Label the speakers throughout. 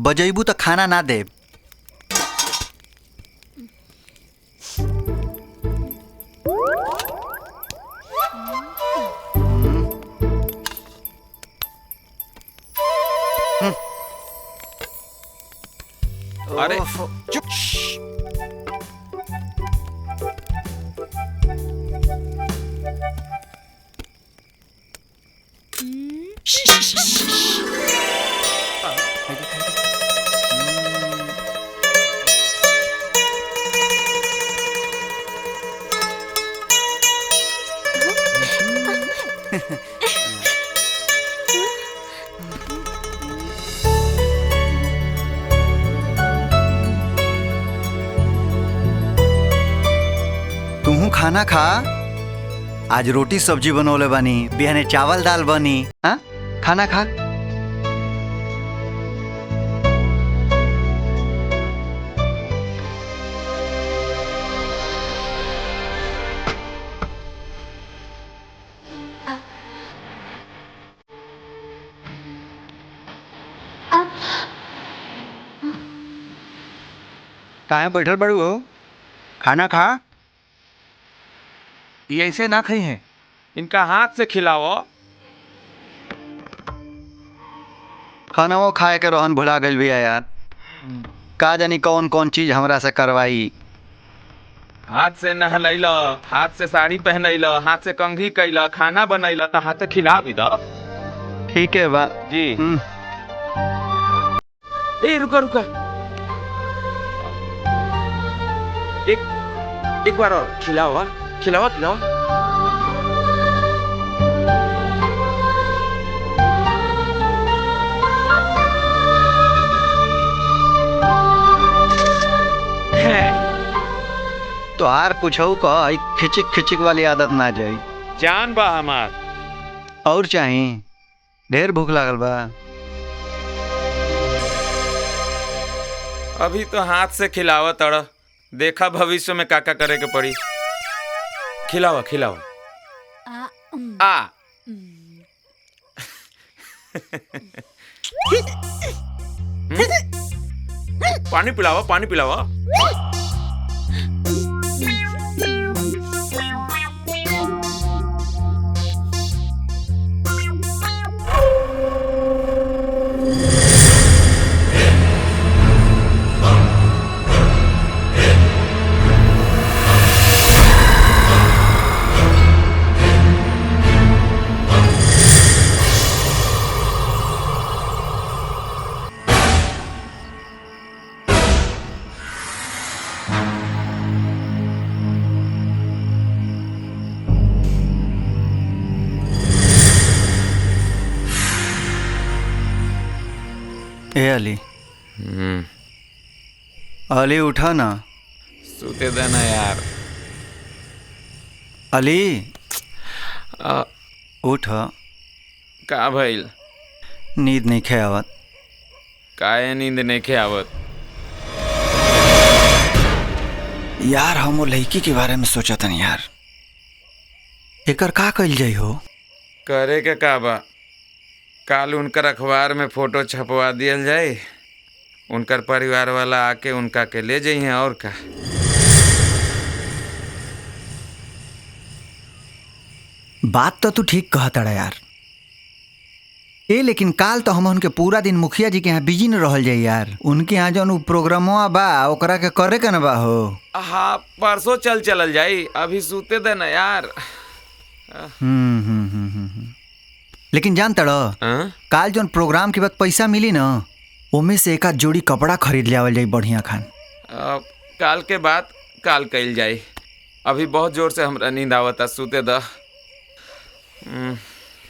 Speaker 1: बजैबू तो खाना ना दे।
Speaker 2: अरे चुप।
Speaker 1: तू खाना खा। आज रोटी सब्जी बनौले बानी, बिहाने चावल दाल बनी। हाँ, खाना खा।
Speaker 3: काहे बैठल बड़ू हो? खाना खा। ये ऐसे ना खाई हैं, इनका हाथ से खिलाओ।
Speaker 1: खाना वो खाए के रोहन भुला गइल बिया यार। का जानी कौन कौन चीज हमरा से करवाई।
Speaker 3: हाथ से नहलैला, हाथ से साड़ी पहनैला, हाथ से कंघी कैला, खाना बनैला, तो हाथ से खिला भी दो।
Speaker 1: ठीक है बा
Speaker 3: जी। ए रुका रुका, एक बार और खिलाओ। हाँ? खिलाओ खिलाओ।
Speaker 1: तो आर पूछऊ का खिचिक खिचिक वाली आदत ना जाई।
Speaker 3: जान बा हमार।
Speaker 1: और चाही ढेर भूख लागल बा।
Speaker 2: अभी तो हाथ से खिलावा तड़ा, देखा भविष्य में काका करे के पड़ी। खिलावा खिलावा। आ पानी पिलावा, पानी पिलावा।
Speaker 1: ए अली, अली उठा ना।
Speaker 2: सूते देना यार।
Speaker 1: अली उठ।
Speaker 2: का भइल?
Speaker 1: नींद नहीं खे आवत।
Speaker 2: काहे नींद नहीं खे आवत?
Speaker 1: यार हम वो लड़की के बारे में सोचा था यार, एकर का कइल जाई हो?
Speaker 2: करे के का बा, काल उनकर अखबार में फोटो छपवा दियल जाए, उनकर परिवार वाला आके उनका के ले जाइए। और का
Speaker 1: बात तो तू ठीक कहता यार। ए लेकिन काल तो हम उनके पूरा दिन मुखिया जी के यहाँ बिजी न रहल जाई यार। उनके यहाँ जौन प्रोग्रामवा बा ओकरा के करे के न बा हो।
Speaker 2: हाँ, परसों चलल जाई, अभी सूते देना यार।
Speaker 1: लेकिन जान तड़, काल जौन प्रोग्राम के बाद पैसा मिली न, ओमे से एक आध जोड़ी कपड़ा खरीद ले आवल जाई बढ़िया खान।
Speaker 2: काल के बाद काल कइल जाई, अभी बहुत जोर से हमरा नींद आवता, सूते द।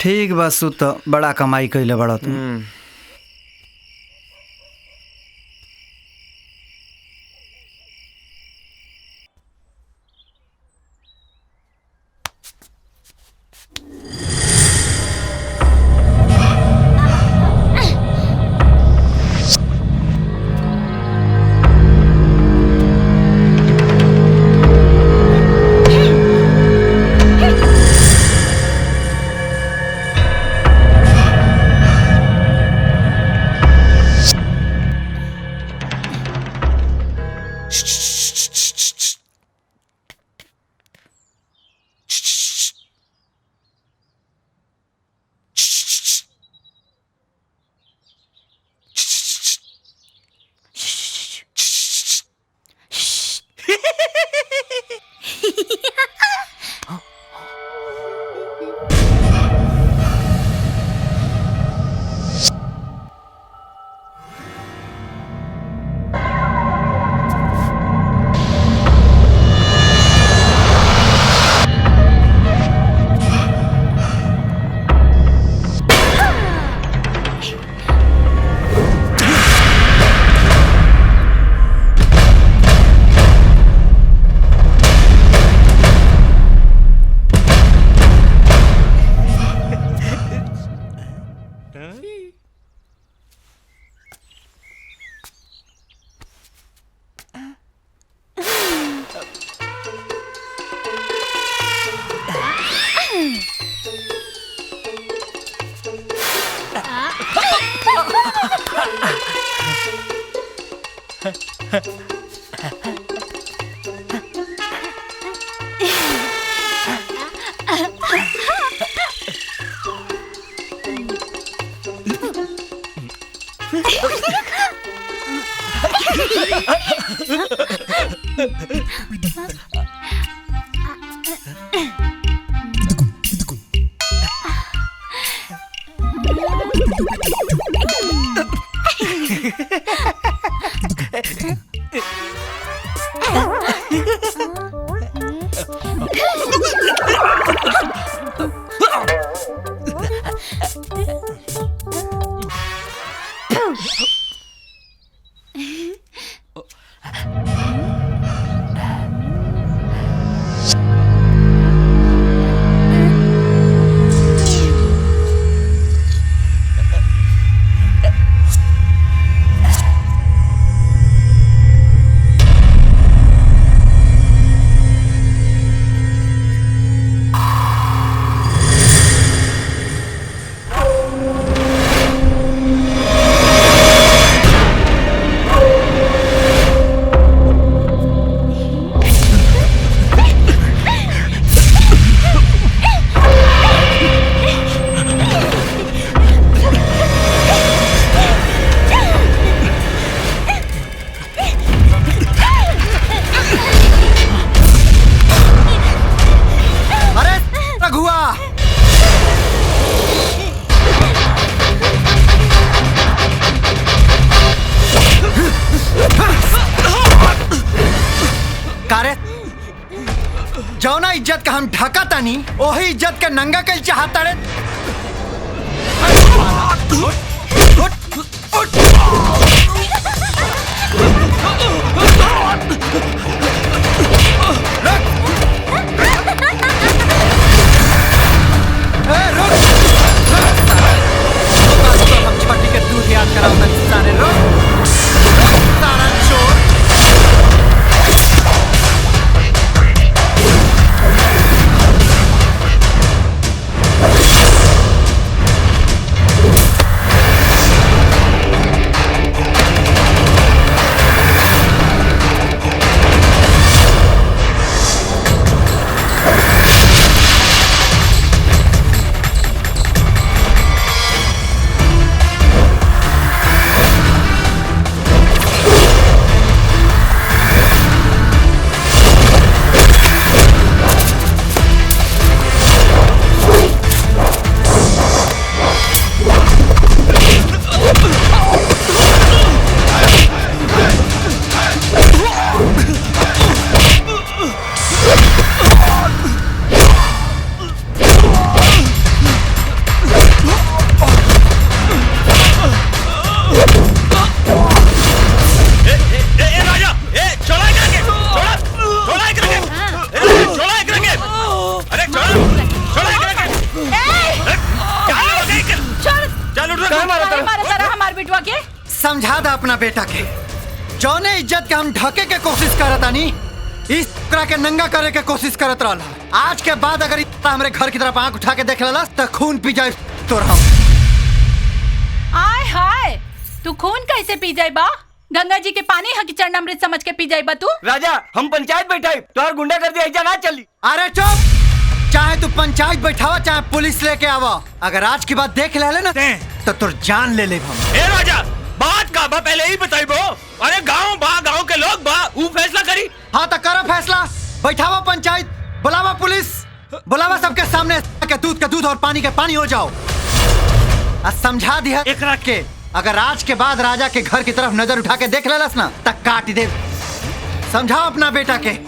Speaker 1: ठीक बा, सुत। बड़ा कमाई कइले बड़ा तू। जौना इज्जत का हम ढका तानी वही इज्जत के नंगा कल चाहता रे। हम छठी के दूध याद कराओ सारे रोक सारा चोर। समझा दा अपना बेटा के जौने इज्जत के हम ढके के कोशिश करत आनी इस तरह के नंगा करे के कोशिश करत रहला। आज के बाद अगर हमरे घर की तरफ आंख उठा के देख लेला तो खून पी जाए तोर हम।
Speaker 4: आय हाय तू खून कैसे पी जाए बा? गंगा जी के पानी हकी चरणामृत समझ के पी जाए बा तू? राजा
Speaker 5: हम पंचायत बैठाई तोहर गुंडा कर दिया ऐजा ना चली।
Speaker 1: अरे चुप, चाहे तू पंचायत बैठावा चाहे पुलिस लेके आवा, अगर आज की बात देख ले ना तो तुर जान ले हम।
Speaker 5: ए राजा बात का बा पहले ही बताई बो। अरे गांव के लोग बा ऊ फैसला करी।
Speaker 1: हाँ तो करो फैसला, बैठावा पंचायत, बुलावा पुलिस, बुलावा सबके सामने के दूध और पानी के पानी हो जाओ। समझा दिया एकरा के अगर आज के बाद राजा के घर की तरफ नजर उठा के देख लेलस ना तक काट दे। समझाओ अपना बेटा के।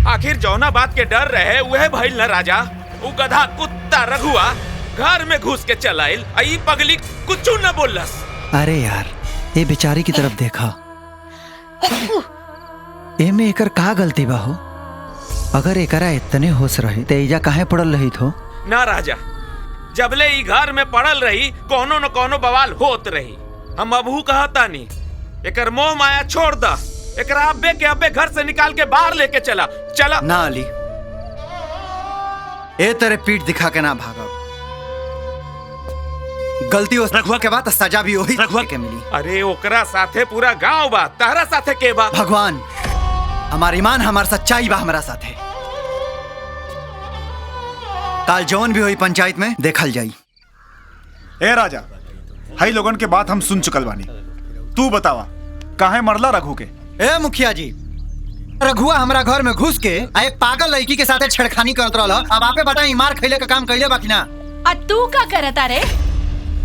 Speaker 3: आखिर जौना बात के डर रहे वह भइल न राजा। उ गधा कुत्ता रघुआ घर में घुस के चलाइल, आई पगली कुछ न बोलस।
Speaker 1: अरे यार ये बेचारी की तरफ देखा, एमे एकर का गलती बा हो? अगर एकरा इतने होश रहे तेजा काहे पड़ल रही थो?
Speaker 3: ना राजा, जबले ई घर में पड़ल रही कोनो न कोनो बवाल होत रही। हम अबहू कहतानी एकर मोह माया छोड़ दा, एकरा अब्बे के अब्बे घर से निकाल के बाहर लेके चला। चला
Speaker 1: ना अली, ए तेरे पीठ दिखा के ना भागब। गलती उस रघुआ के बाद सजा भी वही रघुआ के मिली।
Speaker 3: अरे ओकरा साथे पूरा गांव बा, तहरा साथे के बा?
Speaker 1: भगवान, हमार ईमान हमार सच्चाई बा हमारा साथे। काल जौन भी हुई पंचायत में देखल जाई।
Speaker 6: ए राजा, हाई लोगन के बात हम सुन चुकल बानी। तू बतावा काहे मरला रघु के?
Speaker 1: ए मुखिया जी, रघुआ हमरा घर में घुस के एक पागल लड़की के साथे छेड़खानी करत रहल। अब आपे बताई मार खइले का काम कइले बाकी ना?
Speaker 4: आ तू का करता रे?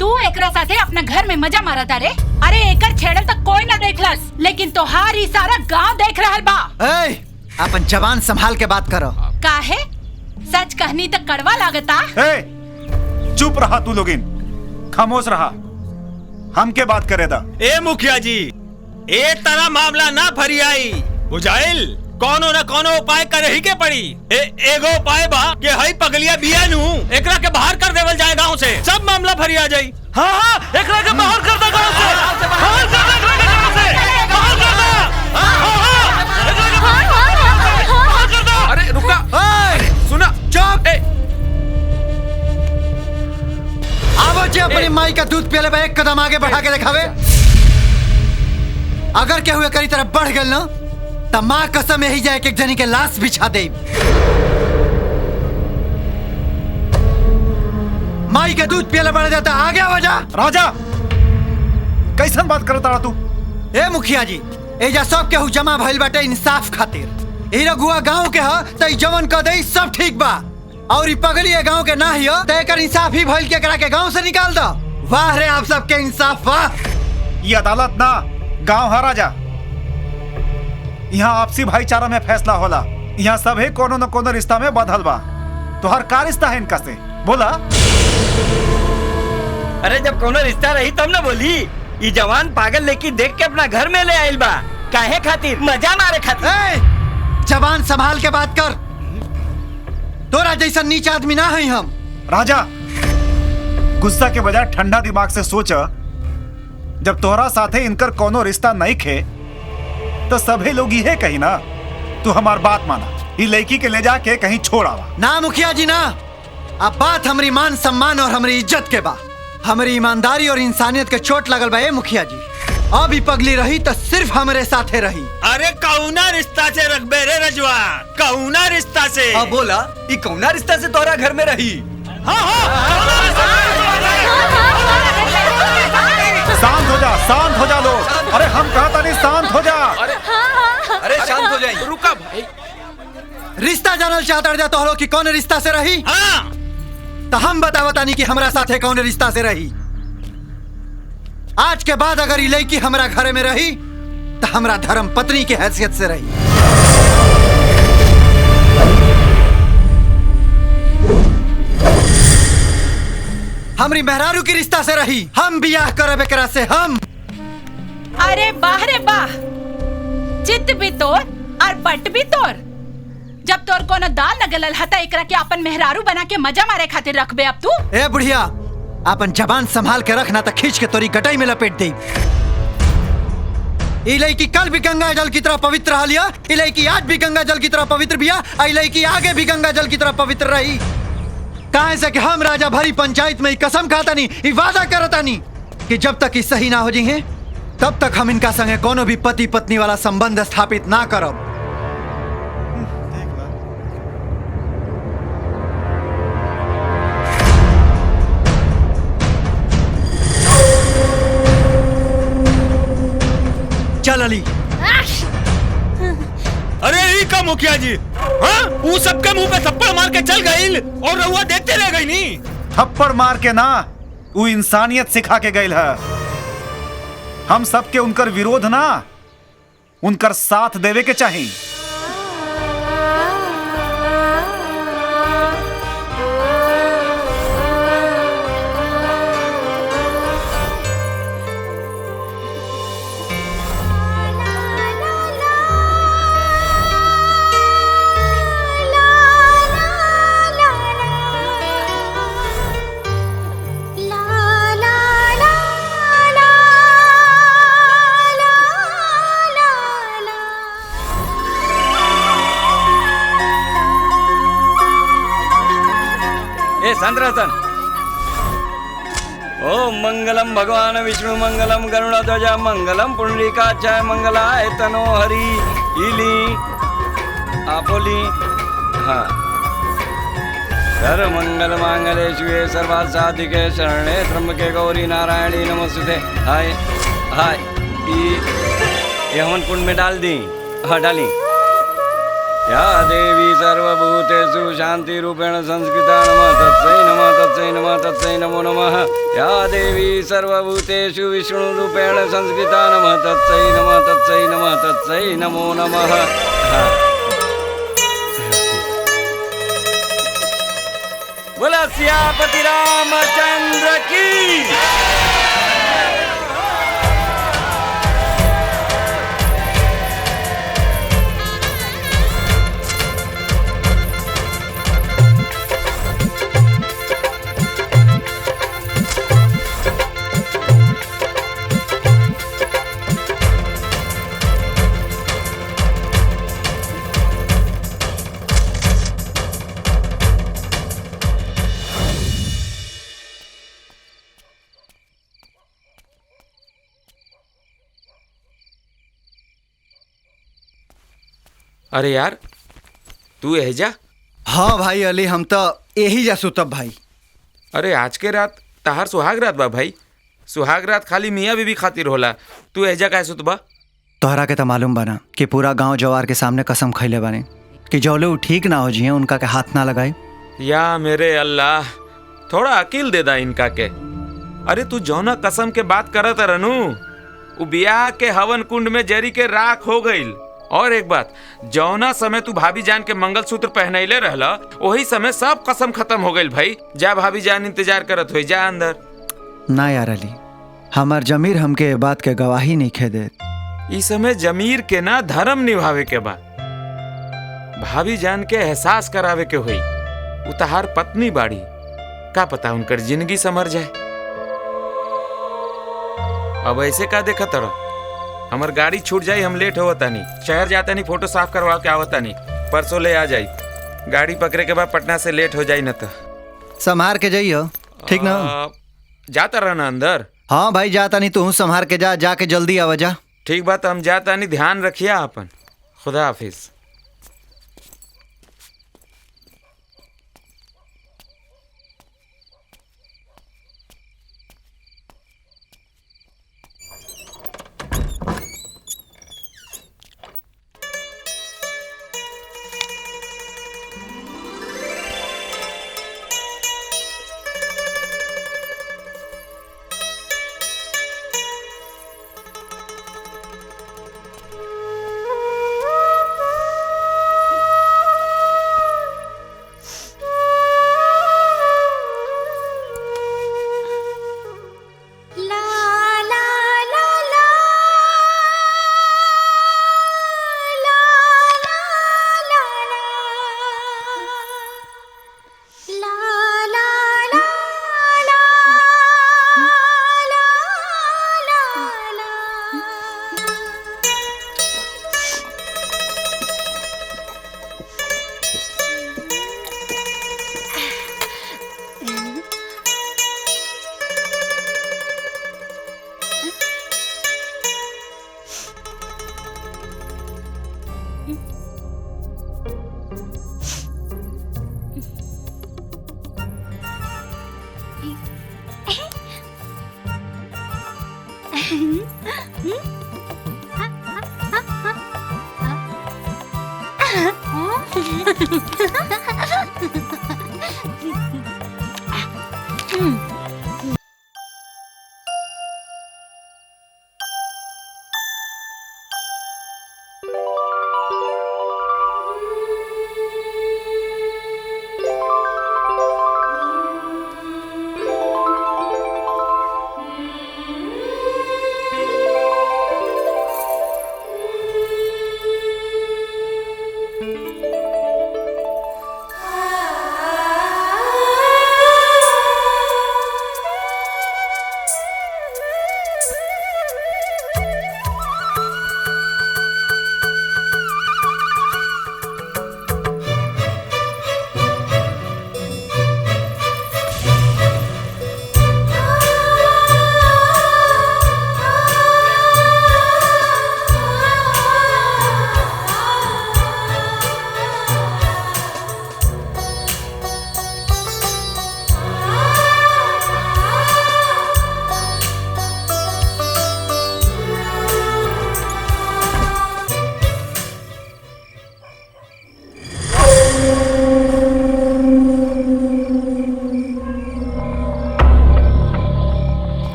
Speaker 4: तू एकरा साथे अपना घर में मजा मारता रे? अरे एकर छेड़ल तक कोई ना देखलस, लेकिन तोहार ही सारा गांव देख रहल बा।
Speaker 1: ए, अपन जबान संभाल के बात करो।
Speaker 4: काहे? सच कहनी तक कड़वा लागता।
Speaker 6: ए, चुप रहा तू लोगिन, खामोश रहा, हमके बात करे दा।
Speaker 5: ए मुखिया जी, ए तरह मामला ना फरियाई बुझाइल। कोनो न कोनो उपाय करे ही के पड़ी। एगो उपाय बा कि हई पगलिया बिया नु एकरा के बाहर कर देवल जाए गांव से, सब मामला फरिया जाई। हाँ हाँ, एकरा के बाहर कर दे गांव से, बाहर कर दे एकरा के गांव से, बाहर कर दे। हाँ हाँ, एकरा के बाहर कर दे।
Speaker 3: अरे रुका, सुना,
Speaker 1: चुप। आवो जे अपनी माई का दूध पियले बा एक कदम आगे बढ़ा के दिखावे। अगर केहू एकरी तरफ बढ़ गेल ना त मां कसम यही जाए कि एक जनी के लाश बिछा दे। माई के दूध पियले बढ़ जाता आगे आवाजा।
Speaker 6: राजा, कैसन बात करता रहा तू?
Speaker 1: ए मुखिया जी, एजा सब केहू जमा भइल बाटे इंसाफ खातिर। ई रघुआ गांव के ह त जवन क दे सब ठीक बा, और ई पगली ए गांव के ना हियो त एकर इंसाफ ही भइल के करा के गांव से निकाल दो। वाह रे आप सबके इंसाफ, वाह।
Speaker 6: ये अदालत ना गांव है राजा। यहाँ आपसी भाईचारा में फैसला होला। यहाँ सब है कोनो न कोनो रिश्ता में बदल बा। तो हर का रिश्ता है इनका से बोला?
Speaker 5: अरे जब कोनो रिश्ता रही तब ना बोली। ये जवान पागल लेकी देख के अपना घर में ले आइल बा। काहे खातिर? मजा मारे खातिर।
Speaker 1: ए, जबान संभाल के बात कर। तोरा जैसा नीच आदमी ना है हम।
Speaker 6: राजा, गुस्सा के बजाय ठंडा दिमाग से सोच। जब तोहरा साथे इनकर कोनो रिश्ता नहीं खे तो सभी लोग ये कही ना। तू हमार बात माना, ये लड़की के ले जाके कहीं छोड़ आवा।
Speaker 1: ना मुखिया जी ना, अब बात हमारी मान सम्मान और हमारी इज्जत के बा। हमारी ईमानदारी और इंसानियत के चोट लगल बा। ए मुखिया जी, अब ही पगली रही तो सिर्फ हमारे साथे रही।
Speaker 5: अरे कौना रिश्ता से रखबे रे रजवा? कौना रिश्ता से?
Speaker 7: हाँ बोला, ये कौना रिश्ता से तोरा घर में रही?
Speaker 5: हाँ हाँ,
Speaker 6: शांत हो जा लोग। अरे हम कहता नहीं शांत हो जा।
Speaker 7: अरे शांत हो जाइए।
Speaker 3: रुका भाई,
Speaker 1: रिश्ता जानल चाहता जा तो कि कौन रिश्ता से रही?
Speaker 5: हाँ।
Speaker 1: तो हम बतावतानी कि हमरा साथे कौन रिश्ता से रही। आज के बाद अगर ये लड़की हमरा घर में रही तो हमरा धर्म पत्नी की हैसियत से रही। हमरी मेहरारू की रिश्ता से रही। हम बियाह करब एकरा से हम।
Speaker 4: अरे बाह रे बाह, चित्त भी तोर और पट भी तोर। जब तोर कोनो दाल न गलल हता एकरा के अपन मेहरारू बना के मजा मारे खातिर रखबे अब तू?
Speaker 1: ए बुढ़िया, अपन जबान संभाल के रखना तो खींच के तोरी गटाई में लपेट दे। ई लड़की कल भी गंगा जल की तरह पवित्र रह लिया। ई लड़की आज भी गंगा जल की तरह पवित्र बिया। ई लड़की आगे भी गंगा जल की तरह पवित्र रही। काहे से कि हम राजा भरी पंचायत में कसम खाता नहीं, ई वादा करता नहीं कि जब तक ई सही ना हो जाए तब तक हम इनका संगे कोनो भी पति पत्नी वाला संबंध स्थापित ना करब। चल अली।
Speaker 5: अरे ई का मुखिया जी, हाँ? वो सबके मुंह पे थप्पड़ मार के चल गई और रहुआ देखते रह गई नी।
Speaker 6: थप्पड़ मार के ना, वो इंसानियत सिखा के गई है। हम सबके उनकर विरोध ना, उनकर साथ देवे के चाहिए।
Speaker 8: ए शांत रह सन। ओम मंगलम भगवान विष्णु मंगलम गरुड़ध्वज मंगलम पुंडरीकाक्षाय मंगलाय तनो हरि। इली आपोली हाँ। सर्व मंगल मांगल्ये शिवे सर्वार्थ साधिके शरणे त्र्यंबके गौरी नारायणी नमोस्तुते। हाय हाय ये हवन कुंड में डाल दी। हाँ डाली। या देवी सर्वभूतेषु शांति रूपेण संस्कृता नमः तत्सै नमो नमः। या देवी सर्वभूतेषु विष्णु रूपेण संस्कृता नमः तत्सै नमो नमः। बोला सियापति रामचंद्र की।
Speaker 3: अरे यार तू एहजा।
Speaker 1: हाँ भाई अली हम तो यही जा सुतब भाई।
Speaker 3: अरे आज के रात तहार सुहाग रात बा भाई। सुहाग रात खाली मियाँ बीबी खातिर होला। तू एहजा काहे सुतबा?
Speaker 1: तोहरा के तो मालूम बना कि पूरा गांव जवार के सामने कसम खैले बने कि जौले वो ठीक ना हो जिए उनका के हाथ ना लगाए।
Speaker 3: या मेरे अल्लाह थोड़ा अकील दे दा इनका के। अरे तू जौना कसम के बात करत रहनू उ बियाह के हवन कुंड में जरी के राख हो गईल। और एक बात, जौना समय तू भाभी जान के मंगलसूत्र पहनैले रहला वही समय सब कसम खत्म हो गईल भाई। जा भाभी जान इंतजार करत हुई, जा अंदर।
Speaker 1: ना यार अली हमार जमीर हमके बात के गवाही नहीं खे दे।
Speaker 3: इस समय जमीर के ना धर्म निभावे के बाद भाभी जान के एहसास करावे के हुई। उतार पत्नी बाड़ी, का पता उनकर जिंदगी संवर जाए। अब ऐसे का देखा तरह हमार गाड़ी छूट जाई, हम लेट होता नहीं। शहर जाता नहीं, फोटो साफ करवा के आवता नहीं। परसों ले आ जाई। गाड़ी पकड़े के बाद पटना से लेट हो जाई न तो।
Speaker 1: संभार के जाइयो ठीक ना?
Speaker 3: जाता रहना अंदर।
Speaker 1: हाँ भाई जाता नहीं, तू संभार के जा, जाके जल्दी आवा जा।
Speaker 3: ठीक बात, हम जाता नहीं, ध्यान रखिए अपन। खुदा हाफिज।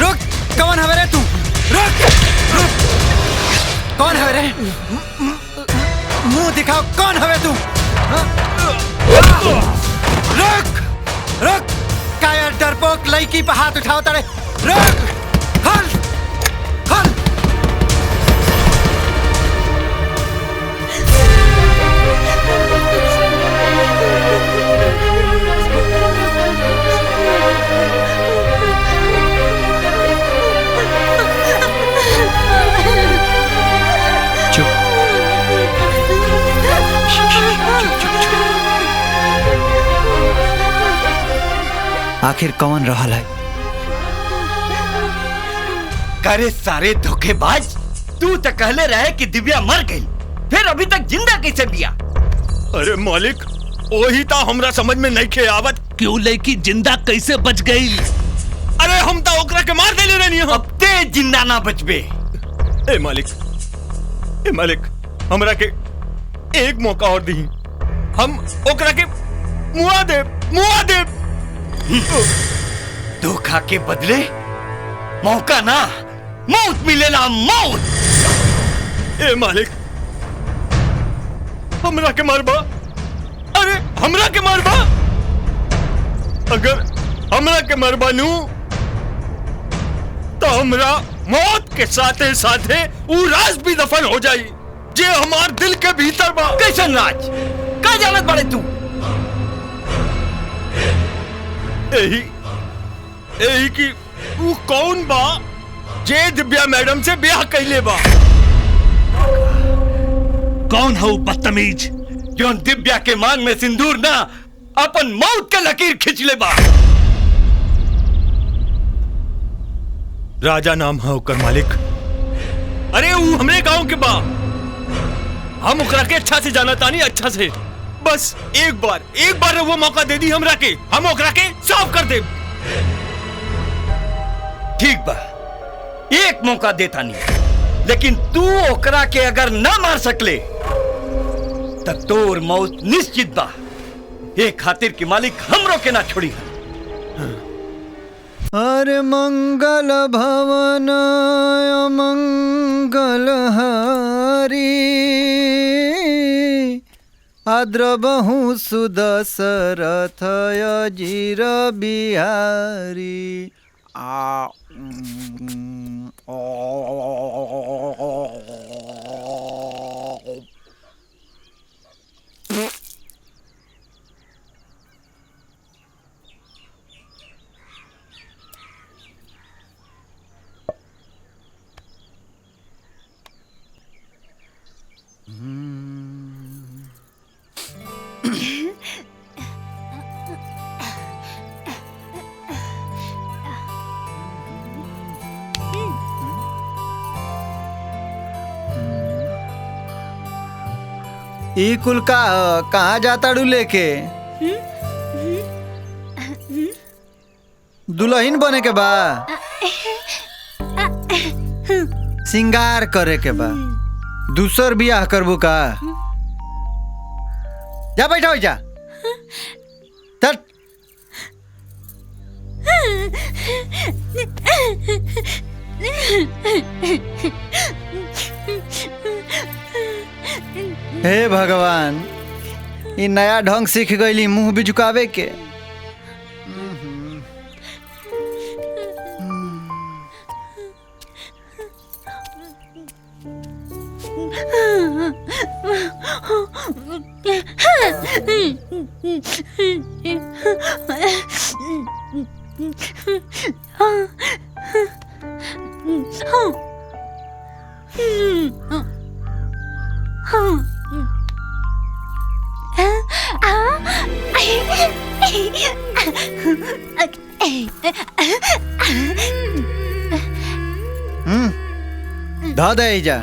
Speaker 1: रुक, कौन है रे तू? रुक, रुक, कौन है रे? मुंह दिखाओ, कौन है तू? रुक, रुक, काया डरपोक लड़की पे हाथ उठाओ तारे। रुक, खोल, खोल। आखिर कौन रहल है?
Speaker 9: करे सारे धोखेबाज, तू तो कहले रहे कि दिव्या मर गई, फिर अभी तक जिंदा कैसे बिया?
Speaker 5: अरे मालिक, वही तो हमरा समझ में नहीं खे आवत। क्यों लड़की जिंदा कैसे बच गई? अरे हम तो ओकरा के मार देले रहनी।
Speaker 9: अब ते जिंदा ना बचबे।
Speaker 5: ए मालिक, हमरा के एक मौका और दी। हम ओकरा के मुआ दे।
Speaker 9: धोखा के बदले मौका ना, मौत मिलेला, मौत।
Speaker 5: ए मालिक, हमरा के मारबा? अरे हमरा के मारबा? अगर हमरा के मारबा नू तो हमरा मौत के साथे साथे ऊ राज भी दफन हो जाई जे हमार दिल के भीतर बा।
Speaker 9: कैसन राज? का जानत बाड़े तू?
Speaker 5: यही कि ऊ कौन बा जे दिव्या मैडम से ब्याह कैले बा?
Speaker 9: कौन है वो बदतमीज जो दिव्या के मान में सिंदूर ना अपन मौत के लकीर खींच ले बा?
Speaker 5: राजा नाम है ओकर मालिक। अरे वो हमरे गांव के बा। हम ओकरा के अच्छा से जाना तानी, अच्छा से। बस एक बार वो मौका दे दी हमरा के, हम ओकरा के साफ कर दे।
Speaker 9: ठीक बा, एक मौका देता नहीं, लेकिन तू ओकरा के अगर ना मार सकले तब तोर मौत निश्चित बा। एक खातिर की मालिक हमरो के ना छोड़ी।
Speaker 1: अरे मंगल भवन मंगल हरि आद्रबहु सुदशरथ अजीर बिहारी। ई कुल का कहाँ जाता डू लेके? दुल्हन बने के बा, सिंगार करे के बा, दूसर बियाह करबू का? जा बैठा हो जा। तट हे भगवान, ई नया ढंग सीख गईली मुंह भी झुकावे के। धा दे जा।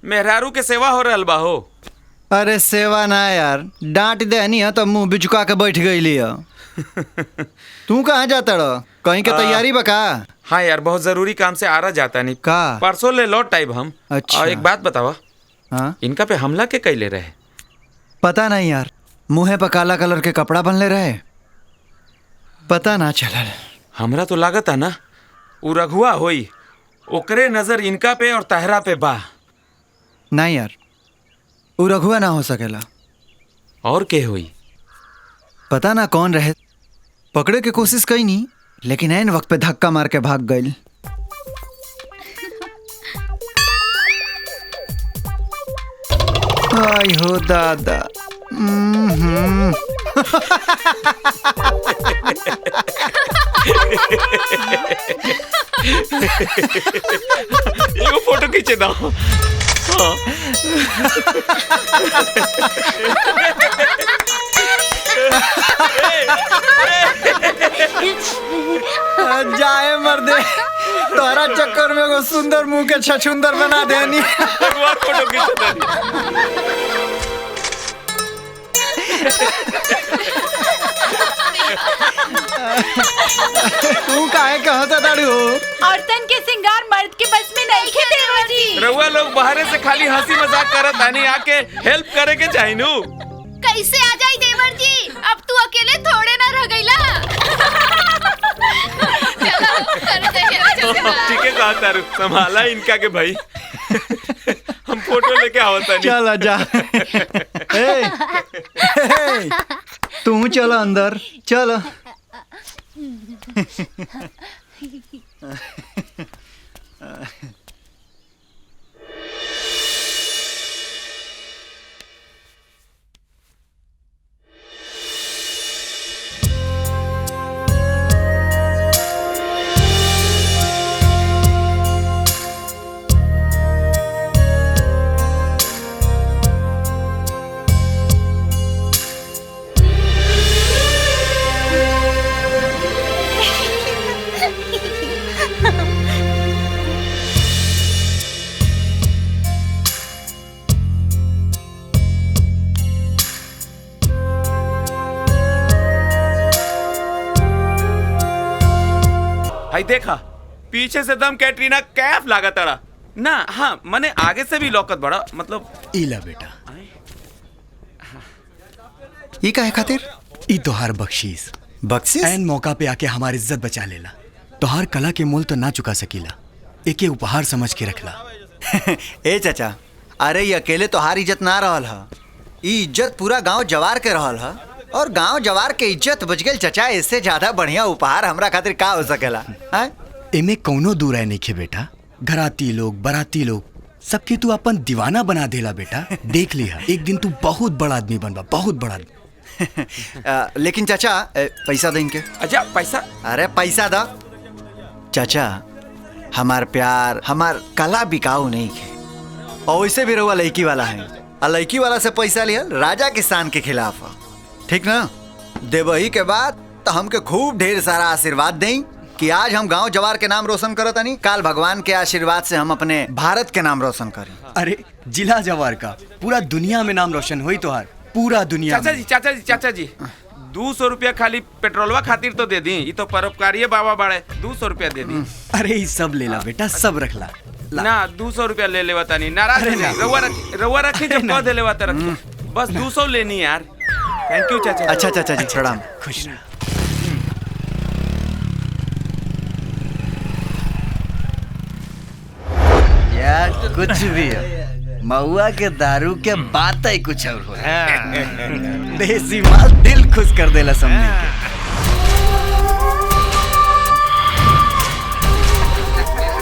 Speaker 3: मेहरारू के सेवा हो रहल बा हो।
Speaker 1: अरे सेवा ना यार, डांट देनी है तो मुंह बिचुका के बैठ गई लिया। तू कहाँ जाता रह? कहीं के तैयारी बका?
Speaker 3: हाँ यार, बहुत जरूरी काम से आ रहा जाता नहीं
Speaker 1: का
Speaker 3: परसों ले लौट टाइप हम।
Speaker 1: अच्छा।
Speaker 3: और एक बात बतावा,
Speaker 1: हाँ
Speaker 3: इनका पे हमला के कैले रहे?
Speaker 1: पता नहीं यार, मुँह पर काला कलर के कपड़ा बनले रहे, पता ना चलल।
Speaker 3: हमरा तो लागत है ना उ रघुआ होई, ओकरे नजर इनका पे और तहरा पे बा।
Speaker 1: नहीं यार, वो रघुआ ना हो सकेला।
Speaker 3: और के होई?
Speaker 1: पता ना कौन रहे, पकड़े के कोशिश कई नहीं, लेकिन ऐन वक्त पे धक्का मार के भाग गई। आई हो दादा।
Speaker 3: एगो फोटो खींचे दो। हाँ।
Speaker 1: जाए मर्दे, तोरा चक्कर में वो सुंदर मुंह के छछुंदर बना देनी।
Speaker 3: एक बार फोटो खींच दे।
Speaker 1: तू काहे कहता दाड़ू?
Speaker 4: औरतन के सिंगार मर्द के बस में नहीं खे देवर जी।
Speaker 3: रउआ लोग बाहर से खाली हंसी मजाक करत आनी, आके हेल्प करे के चाहिए नु।
Speaker 10: कैसे आ जाई देवर जी, अब तू अकेले थोड़े ना रह गईला। चलो कर दे।
Speaker 3: ठीक है कहा तारू, संभाला इनका के भाई। हम फोटो लेके आवत नहीं।
Speaker 1: चल जा। तू चल अंदर चल।
Speaker 3: भाई देखा, पीछे से दम कैटरीना कैफ लागत अड़ा ना। हाँ मने आगे से भी लौकत बड़ा, मतलब
Speaker 11: इला बेटा,
Speaker 1: ये काहे खातिर?
Speaker 11: ई तोहार बख्शीश।
Speaker 1: बख्शीश?
Speaker 11: ऐन मौका पे आके हमारी इज्जत बचा लेला। तोहार कला के मोल तो ना चुका सकीला, एके उपहार समझ के रखला।
Speaker 1: ए चाचा, अरे ये अकेले तोहार इज्जत ना रहल ह, ई इज्जत पूरा गांव जवार के रहल ह, और गांव जवार के इज्जत बच गई चाचा। इससे ज्यादा बढ़िया उपहार हमरा खातिर का हो सकेला?
Speaker 11: एमे कौनो दूर है नहीं बेटा। घराती लोग बराती लोग सबके तू अपन दीवाना बना देला बेटा। देख लिया, एक दिन तू बहुत बड़ा आदमी बनबा, बहुत बड़ा आदमी।
Speaker 1: लेकिन चाचा पैसा दे इनके।
Speaker 3: अच्छा पैसा?
Speaker 1: अरे पैसा दा चाचा, हमार प्यार हमार कला बिकाऊ नहीं है, और वैसे भी रहुआ लड़की वाला है, और लड़की वाला से पैसा लिया राजा के शान के खिलाफ है, ठीक ना? देवही के बाद तो हमके खूब ढेर सारा आशीर्वाद दें कि आज हम गांव जवार के नाम रोशन करत नहीं, काल भगवान के आशीर्वाद से हम अपने भारत के नाम रोशन करें।
Speaker 11: अरे जिला जवार का पूरा दुनिया में नाम रोशन हुई तोहार, पूरा दुनिया।
Speaker 3: चाचा जी 200 रुपया खाली पेट्रोलवा खातिर तो दे दी। ये तो परोपकारिये बाबा बाड़े, 200 रुपया दे दी।
Speaker 11: अरे ये सब लेला बेटा, सब रखला।
Speaker 3: ना 200 रुपया ले लेवा तानी, नाराज रउआ रखी जब कह दे लेवा त रखी, बस 200 लेनी यार। थैंक यू चाचा।
Speaker 1: अच्छा चाचा जी, प्रणाम।
Speaker 11: खुश रह।
Speaker 12: यार कुछ भी हो, महुआ के दारू के बात ही कुछ और हो।
Speaker 11: देसी माल दिल खुश कर देला समझ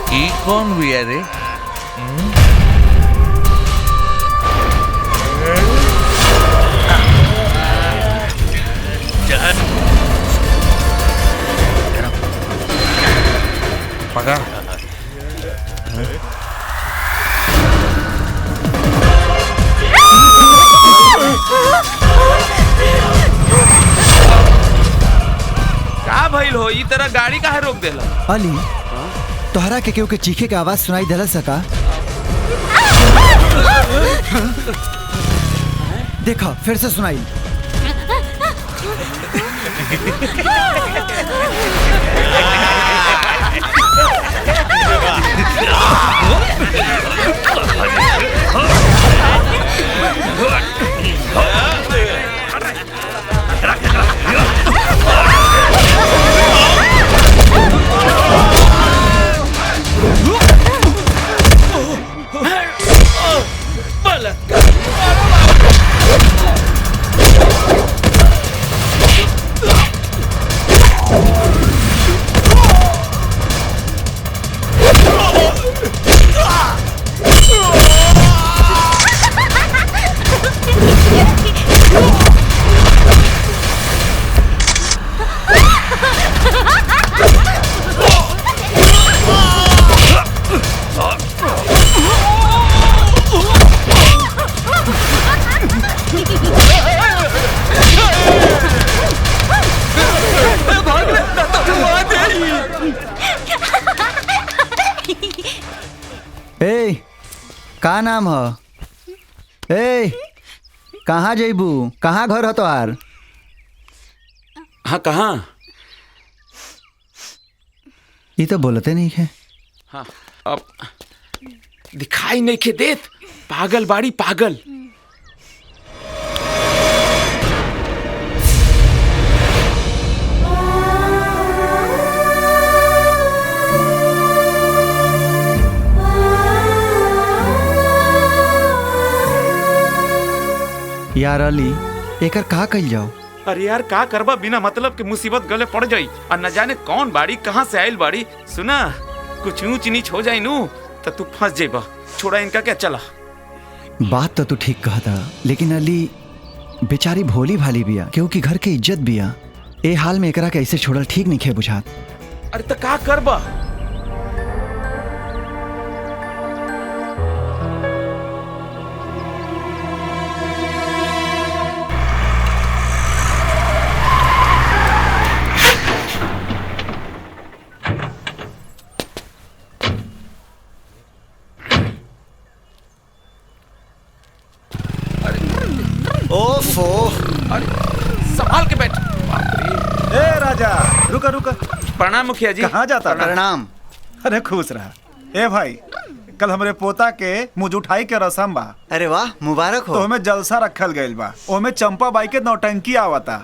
Speaker 7: के। कौन भी है रे? पकड़।
Speaker 3: का भइल हो? ई तरह गाड़ी काहे रोक देला?
Speaker 1: अली, तोहरा के केहू के चीखे के आवाज सुनाई देला सका? देखो फिर से सुनाई। ए का नाम हो? ए कहाँ जइबू? कहाँ घर हो तोहार?
Speaker 3: हाँ कहाँ?
Speaker 1: ये तो बोलते नहीं है।
Speaker 3: हाँ अब दिखाई नहीं के देत। पागल बाड़ी पागल।
Speaker 1: यार अली एकर का कइल जाओ?
Speaker 3: अरे यार का करबा, बिना मतलब के मुसीबत गले पड़ जाई और न जाने कौन बाड़ी कहाँ से आयल बाड़ी। सुना कुछ ऊंच नीच हो जाई नू तो तू फंस जेबा। छोड़ा इनका क्या, चला।
Speaker 1: बात तो तू ठीक कहता, लेकिन अली बेचारी भोली भाली बिया, क्योंकि घर के इज्जत बिया। ए हाल में एकरा के ऐसे छोड़ल ठीक नहीं खे बुझात।
Speaker 3: अरे तो का करबा?
Speaker 1: ओफो,
Speaker 3: अरे संभाल के बैठ।
Speaker 6: ए राजा रुका रुका।
Speaker 3: प्रणाम मुखिया जी।
Speaker 6: कहाँ जाता?
Speaker 1: प्रणाम।
Speaker 6: अरे खुश रहा। ए भाई कल हमरे पोता के मुजुठाई के रसम बा।
Speaker 1: अरे वाह, मुबारक हो।
Speaker 6: तो हमें जलसा रखल गइल बा। ओमे चंपा बाई के नौटंकी आवता।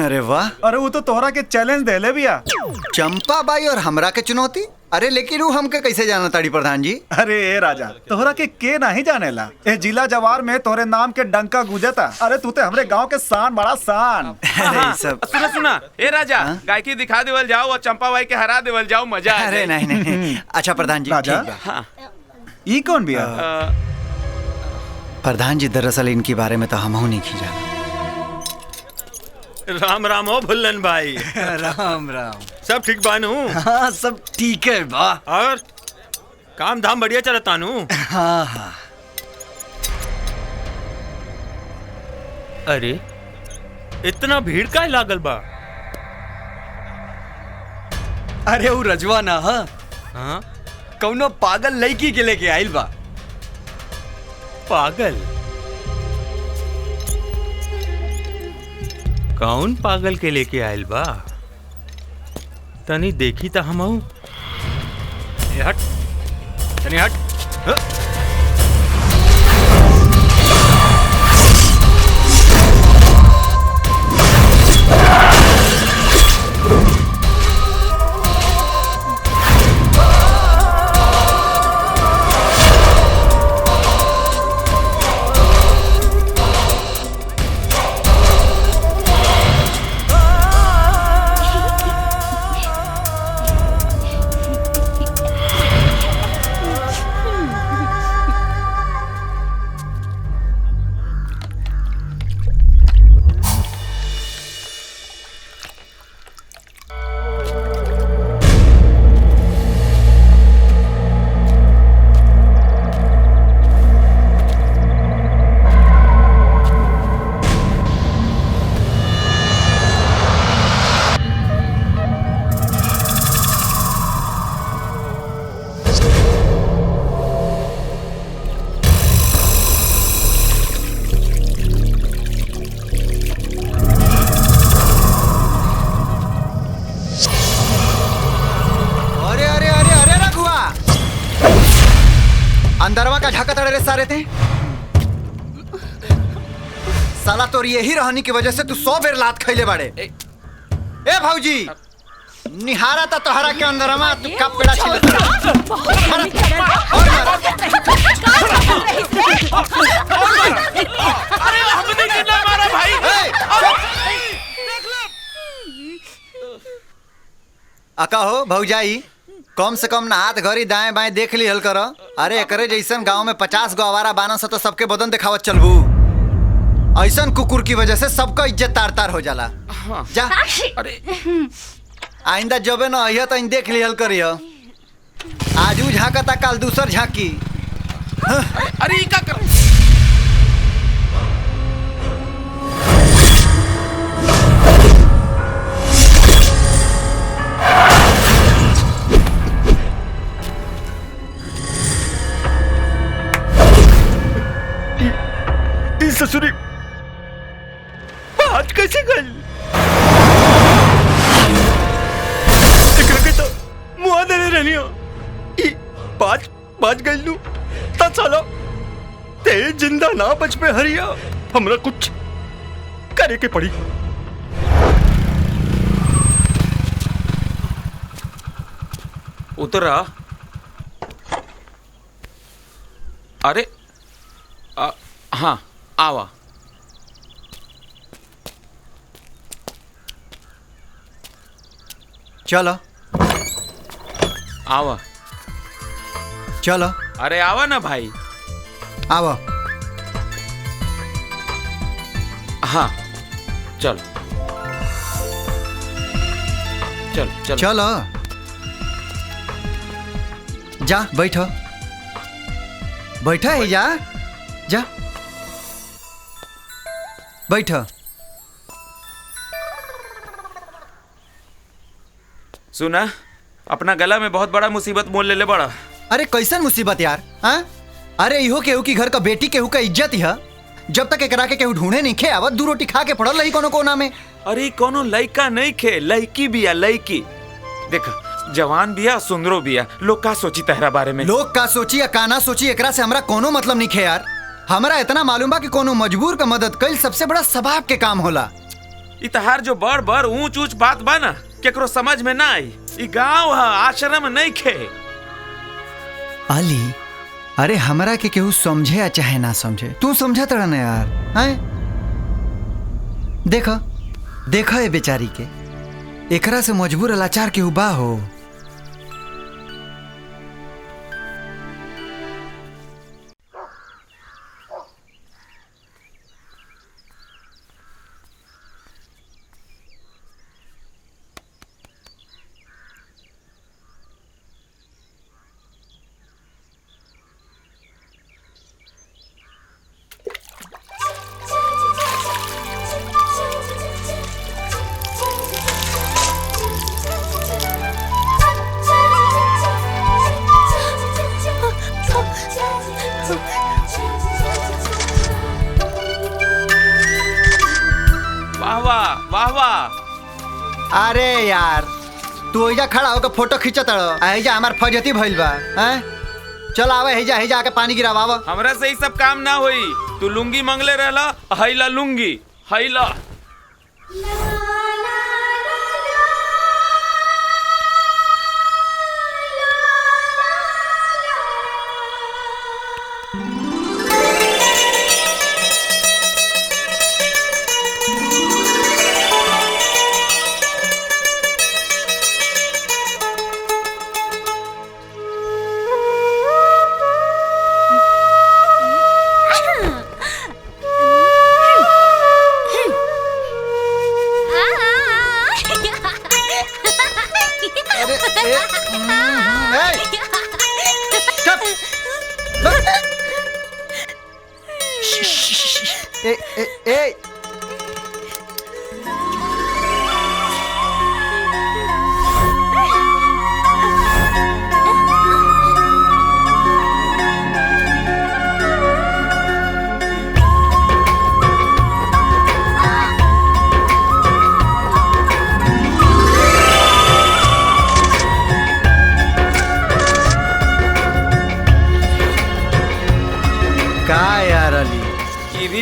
Speaker 1: अरे वाह।
Speaker 6: अरे वो तो तोहरा के चैलेंज देले बिया।
Speaker 1: चंपा बाई और हमरा के चुनौती? अरे लेकिन वो हमके कैसे जाना ताड़ी प्रधान जी?
Speaker 6: अरे ए राजा तोहरा के नहीं जानेला। ए जिला जवार में तोहरे नाम के डंका गुजता। अरे तू ते हमरे गांव के शान बड़ा शान।
Speaker 1: अरे सब
Speaker 3: सुना सुना। ए राजा गायकी दिखा देवल जाओ और चंपा बाई के हरा देवल जाओ, मजा आ
Speaker 1: अरे
Speaker 3: जाए।
Speaker 1: नहीं। अच्छा प्रधान जी
Speaker 6: राजा?
Speaker 1: ठीक बा।
Speaker 3: हाँ।
Speaker 6: ई कौन बिया?
Speaker 1: प्रधान जी दरअसल इनके बारे में तो हम नहीं जाना।
Speaker 5: राम राम हो भुल्लन भाई।
Speaker 11: राम राम।
Speaker 5: सब ठीक बानू?
Speaker 11: हाँ सब ठीक है बा।
Speaker 5: और काम धाम बढ़िया चलता नू?
Speaker 11: हाँ हाँ।
Speaker 5: अरे इतना भीड़ का लागल बा?
Speaker 11: अरे वो रजवा ना हा?
Speaker 5: हाँ?
Speaker 11: कौनो पागल लड़की के लेके आइल बा।
Speaker 5: पागल? कौन पागल के लेके आइल बा? तनी देखी तो हम हूँ। हट तनी हट।
Speaker 1: देखत अड़े रे सारे थे? साला तोर यही रहनी की वजह से तू 100 बेर लात खैले बाड़े। ए भौजी, निहारा था तोहरा के अंदरमा तू कब पेड़ा छिलत
Speaker 3: अरे हमने कितना मारा भाई?
Speaker 1: अका हो भौजाई, कम से कम ना हाथ घड़ी दाएं बाएं देख ली हल कर। अरे एकरे जैसन गांव में 50 गो आवारा बानस तो सबके बदन दिखावत चलबू। ऐसन कुकुर की वजह से सबका इज्जत तार तार हो जाला। जा
Speaker 3: अरे
Speaker 1: आइंदा जबे न अहिया तो देख ली हल करियो। आजू झांकता काल दूसर झांकी।
Speaker 3: अरे का कर
Speaker 9: ससुरी बात कैसे गल? तो मुआ देने रहनी हो। बाज गल नू ता साला ते जिंदा ना बच पे हरिया। हमरा कुछ करे के पड़ी।
Speaker 3: उतरा। अरे हाँ आवा।
Speaker 1: चलो
Speaker 3: आवा।
Speaker 1: चलो
Speaker 3: अरे आवा ना भाई।
Speaker 1: आवा।
Speaker 3: हाँ चल चल चल
Speaker 1: चलो जा बैठो बैठो ही जा जा बैठो।
Speaker 3: सुना, अपना गला में बहुत बड़ा मुसीबत मोल ले ले बड़ा।
Speaker 1: अरे कैसन मुसीबत यार? हाँ अरे इहो केहू की घर का बेटी केहू का इज्जत ही है। जब तक एकरा के केहू ढूंढे नहीं खे आवत 2 रोटी खा के पड़ल रही कोनो कोना में।
Speaker 3: अरे कोनो लइका नहीं खे, लइकी बिया लइकी। देखा जवान बिया सुंदरो बिया। लोग का सोची तहरा बारे में?
Speaker 1: लोग का सोची या काना सोची एकरा से हमरा कोनो मतलब नहीं खे यार। हमरा इतना मालूम बा कि कोनो मजबूर का मदद कईल सबसे बड़ा सबाब के काम होला।
Speaker 3: इतहार जो बड़ बड़ ऊंच ऊंच बात बा ना केकरो समझ में ना आई। ई गांव है, आश्रम नहीं खे।
Speaker 1: अली अरे हमरा के केहू समझे या चाहे ना समझे, तू समझा तड़ा ना यार। हैं देखा देखा ये बेचारी के, एकरा से मजबूर लाचार केहू बा हो।
Speaker 3: वाह वाह।
Speaker 1: अरे यार तू एजा खड़ा होकर फोटो खींचत एजा हमार फजती भइल बा। हैं चल आवे हेजा हेजा आके पानी गिरावा।
Speaker 3: हमरा से ही सब काम ना होई। तू लुंगी मंगले रहला, हैला लुंगी हैला।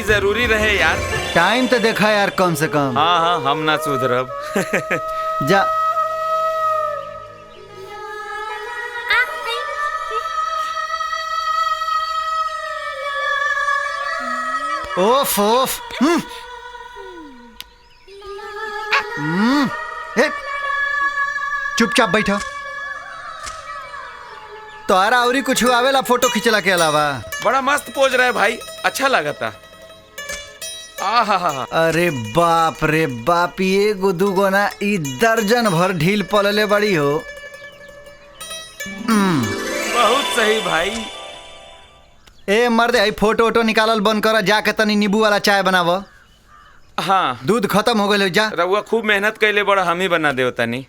Speaker 3: जरूरी रहे यार।
Speaker 1: टाइम तो देखा यार कम से कम।
Speaker 3: हाँ हाँ, हम ना सुधरब।
Speaker 1: जा। ओफ ओफ। चुपचाप बैठो। तोहरा और कुछ आवेला फोटो खिंचला के अलावा?
Speaker 3: बड़ा मस्त पोज रहा है भाई, अच्छा लगा था।
Speaker 1: अरे बाप रे बाप, ये दूगो ना ई दर्जन भर ढील पलले बड़ी हो।
Speaker 3: बहुत सही भाई।
Speaker 1: ए मर्दे, आई फोटो वोटो निकालल बंद कर, जाके तनी नींबू वाला चाय बनाव।
Speaker 3: हाँ,
Speaker 1: दूध खत्म हो गए। जा।
Speaker 3: रउआ खूब मेहनत कैले, बड़ा हम ही बना दे तनी।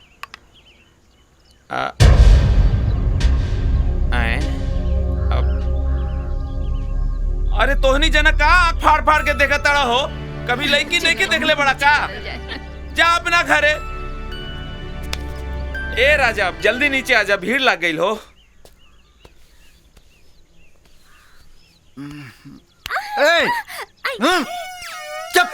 Speaker 3: अरे तोहनी जना का आँख फाड़ फाड़ के देखा तड़ा हो? कभी लड़की नहीं के देख ले बड़ा का? जा अपना घरे। ए राजा, जल्दी नीचे आजा, भीड़ लग गई हो।
Speaker 1: चुप।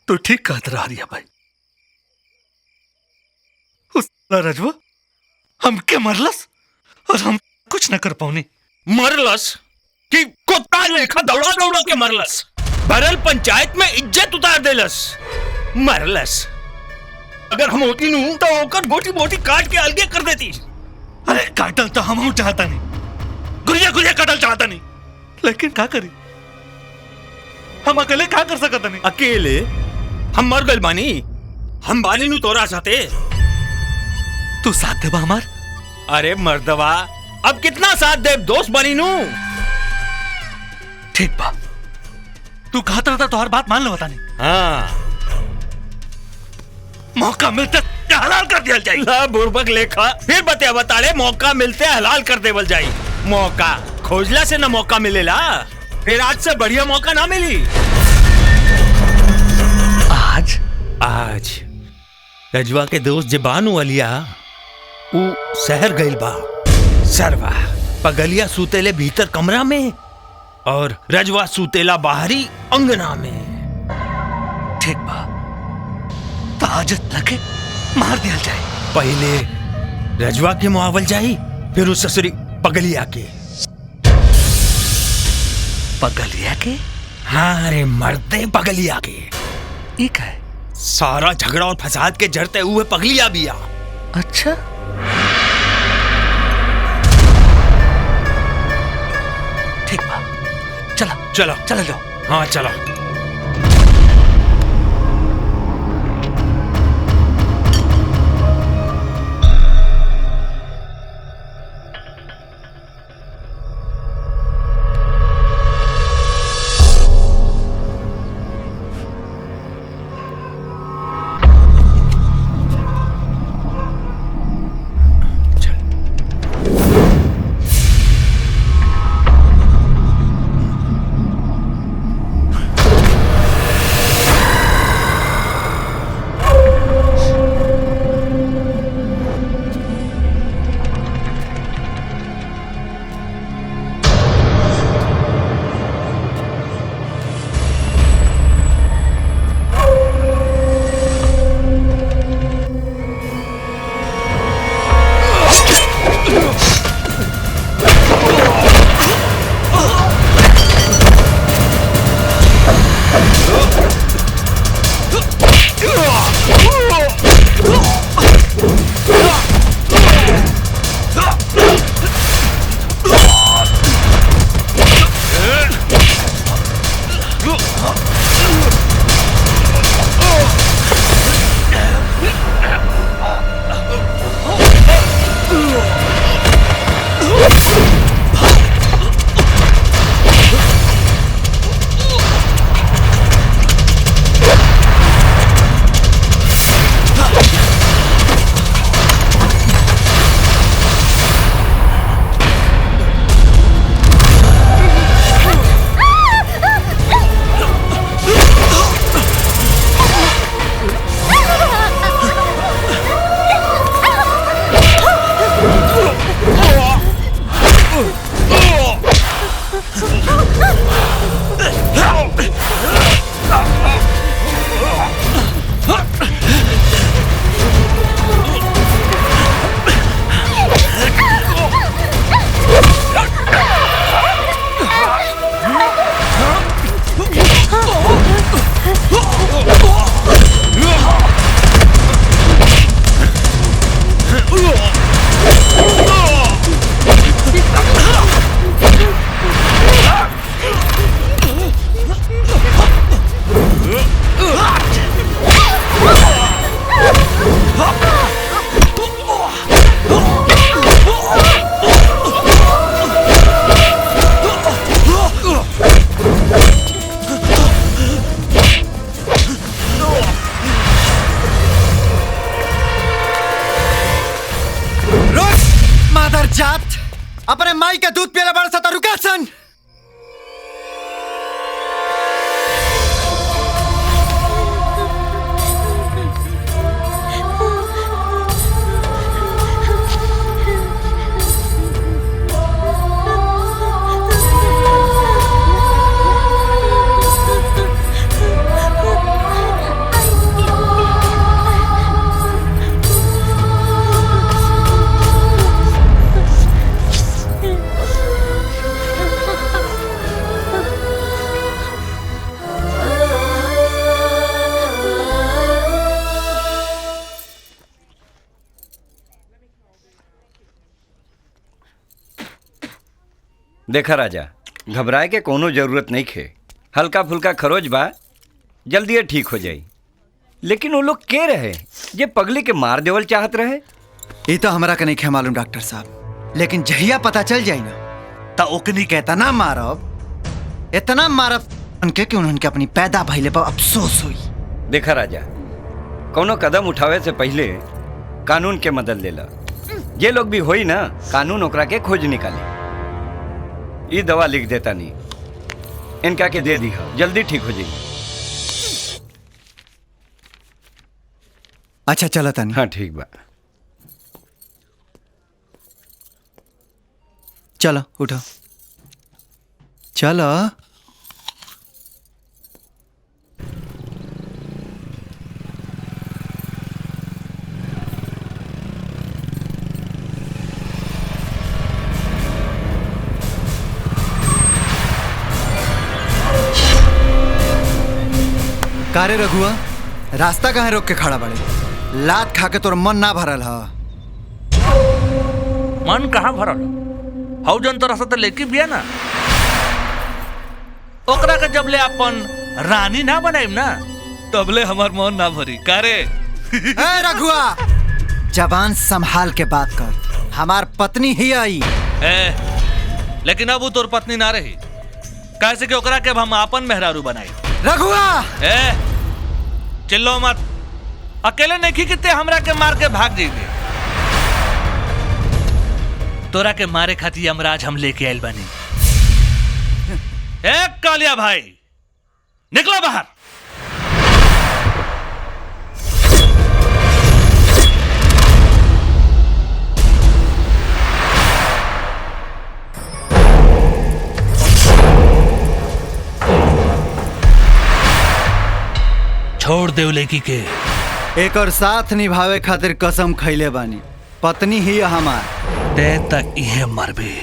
Speaker 13: तो ठीक कहत रहा रिया भाई। उस रजवा हमके मरलस और हम कुछ न कर पाऊनी।
Speaker 5: मरलस कि कुत्ता लेखा दौड़ा दौड़ा के मरलस, भरल पंचायत में इज्जत उतार देलस। मरलस, अगर हम होती नू तो ओकर गोटी बोटी काट के अलगे कर देती।
Speaker 13: अरे काटल तो हम चाहता नहीं, गुरिया गुरिया काटल चाहता नहीं, लेकिन क्या करी? हम अकेले क्या कर सकता नहीं?
Speaker 5: अकेले हम मर गए बानी, हम बानी नू तोरा साथे।
Speaker 13: तू साथ देबा हमार?
Speaker 5: अरे मर्दवा, अब कितना साथ दे, दोस्त बनी नू।
Speaker 13: ठीक बा, तू कहता रहता तो हर बात मान लो बता नहीं।
Speaker 5: हाँ,
Speaker 13: मौका मिलते हलाल कर दिया जाए।
Speaker 5: ला बुर्बक लेखा फिर बतिया बताड़े, मौका मिलते हलाल कर देवल जाई। मौका खोजला से ना मौका मिलेला, फिर आज से बढ़िया मौका ना मिली। आज रजवा के दोस्त जबानू अलिया ऊ शहर गइल बा। सरवा पगलिया सूतेले भीतर कमरा में और रजवा सूतेला बाहरी अंगना में।
Speaker 13: ठीक बा, तो आज लगे मार दिया जाए।
Speaker 5: पहले रजवा के मुआवल जाई, फिर उस ससुरी पगलिया के।
Speaker 13: पगलिया के?
Speaker 5: हाँ रे मर्दे, पगलिया के।
Speaker 13: एक है
Speaker 5: सारा झगड़ा और फसाद के जड़ते हुए पगलिया बिया।
Speaker 13: अच्छा, ठीक बा, चला
Speaker 5: चलो
Speaker 13: चला जाओ।
Speaker 5: हाँ चलो।
Speaker 1: जात अपने माई के दूध पियला बड़ सा रुका सन।
Speaker 9: देखा राजा, घबराए के कोनो जरूरत नहीं खे। हल्का फुल्का खरोच बा, जल्दी ठीक हो जाई। लेकिन वो लोग के रहे जे पगली के मार देवल चाहत रहे?
Speaker 1: ये तो हमरा के नहीं खे मालूम डॉक्टर साहब, लेकिन जहिया पता चल जाई ना तो ओकनी के इतना मारब उनके कि उनके अपनी पैदा भइले पर अफसोस हुई।
Speaker 9: देखा राजा, कोनो कदम उठावे से पहले कानून के मदद लेला। ये लोग भी होई ना, कानून ओकरा के खोज निकाले। ये दवा लिख देता नहीं, इनका के दे दी, जल्दी ठीक हो जाएगी।
Speaker 1: अच्छा चलो तनी।
Speaker 9: हाँ ठीक बा।
Speaker 1: चलो उठो, चलो। कारे रघुआ, रास्ता कहाँ रोक के खड़ा बड़े? लात खा के तोर मन ना भरल हा?
Speaker 7: मन कहाँ भरल? हौ जन तोरा से लेके बिया ना, ओकरा के जबले अपन रानी ना बनाइम ना तबले हमार मन ना भरी। कारे
Speaker 1: ए रघुआ, जबान संभाल के बात कर। हमार पत्नी ही आई।
Speaker 7: लेकिन अब वो तोर पत्नी ना रही, कैसे कि ओकरा के हम अपन मेहरारू बनाई।
Speaker 1: रघुआ
Speaker 7: चिल्लो मत, अकेले नहीं किते हमरा के मार के भाग जाइए। तोरा के मारे खातिर यमराज हम लेके आयल बानी। कालिया भाई, निकलो बाहर। छोड़ देव लेकी के।
Speaker 1: एक और साथ निभावे खातिर कसम खैले बानी। पत्नी ही हमार।
Speaker 7: ते तक इहे मरबे।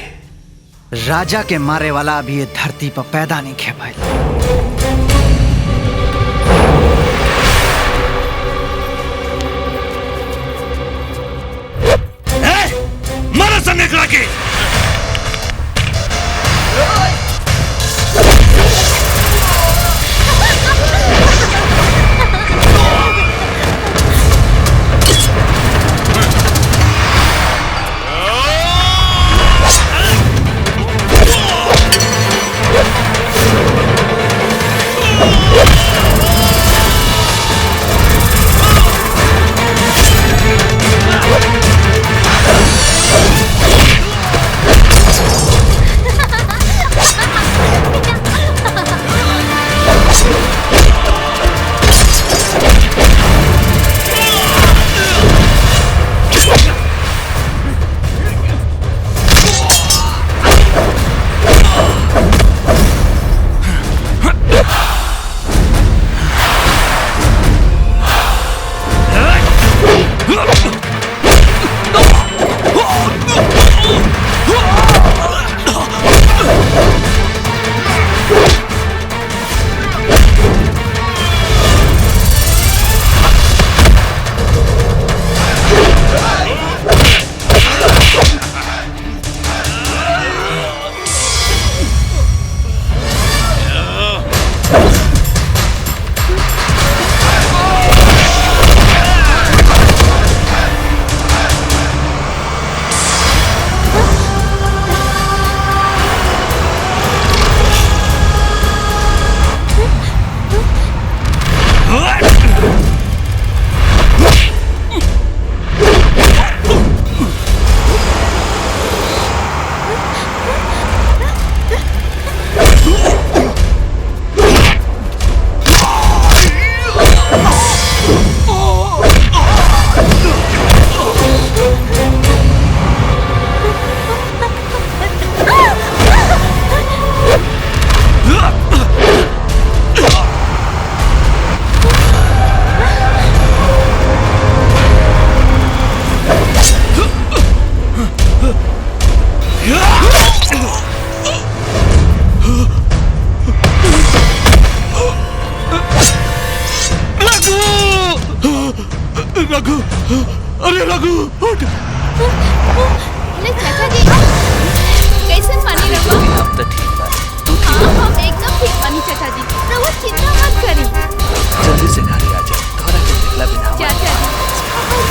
Speaker 1: राजा के मारे वाला अभी ये धरती पर पैदा नहीं खे पाए।
Speaker 13: मारा सा निकला के।
Speaker 10: ले चाचा जी कैसन पानी रहुआ?
Speaker 7: अब तो ठीक बा।
Speaker 10: हाँ हम एकदम ठीक पानी चाचा जी, रहुआ चिंता मत करी।
Speaker 7: जल्दी से घरे आ जा, थोड़ा के देखला बिना हमारे।
Speaker 10: चाचा जी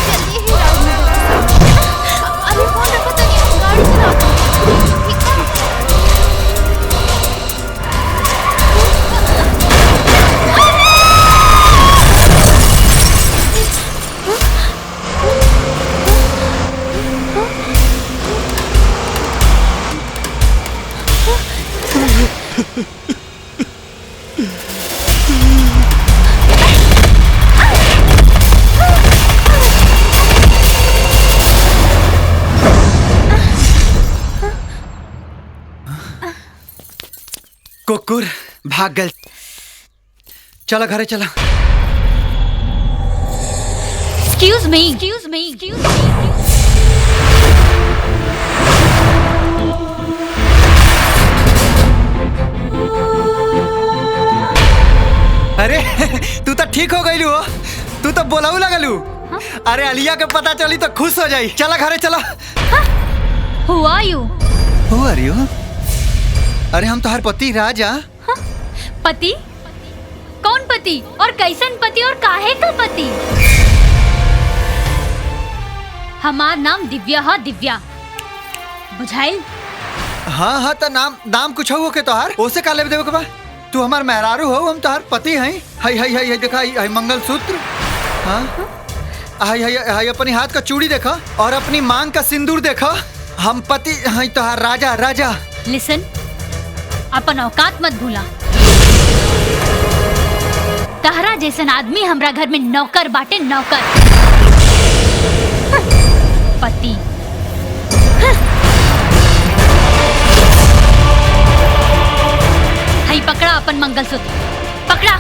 Speaker 10: जल्दी ही राउंड में जाओ। अरे फोन रखो तो नहीं, हम गाड़ी चलाते हैं। ठीक है?
Speaker 1: कुकुर भाग गल। चलो घरे चलो।
Speaker 14: Excuse me. Excuse me. Excuse me.
Speaker 1: अरे तू तो ठीक हो गई हो, तू तो बोलाऊ लगलू। अरे अलिया के पता चली तो खुश हो जाई। चला घरे चला।
Speaker 14: Who are you?
Speaker 1: Who are you? अरे हम तो हर पति राजा।
Speaker 14: पति? कौन पति और कैसन पति और काहे का पति? हमार नाम दिव्या है, दिव्या बुझाइल।
Speaker 1: हाँ हाँ तो नाम कुछ हो के तोहार ओसे का लेब देवे के बा? तू हमार मेहरारू हो, हम तोहार पति हैं। हाय हाय हाय देखा, हाय मंगलसूत्र। हाँ हाय हाय हाय अपनी हाथ का चूड़ी देखा और अपनी मांग का सिंदूर देखा। हम पति हैं तोहार राजा राजा।
Speaker 14: लिसन, अपन औकात मत भूला। तहरा जैसन आदमी हमरा घर में नौकर बाटे, नौकर। पति। हाय पकड़ा अपन मंगलसूत्र, पकड़ा।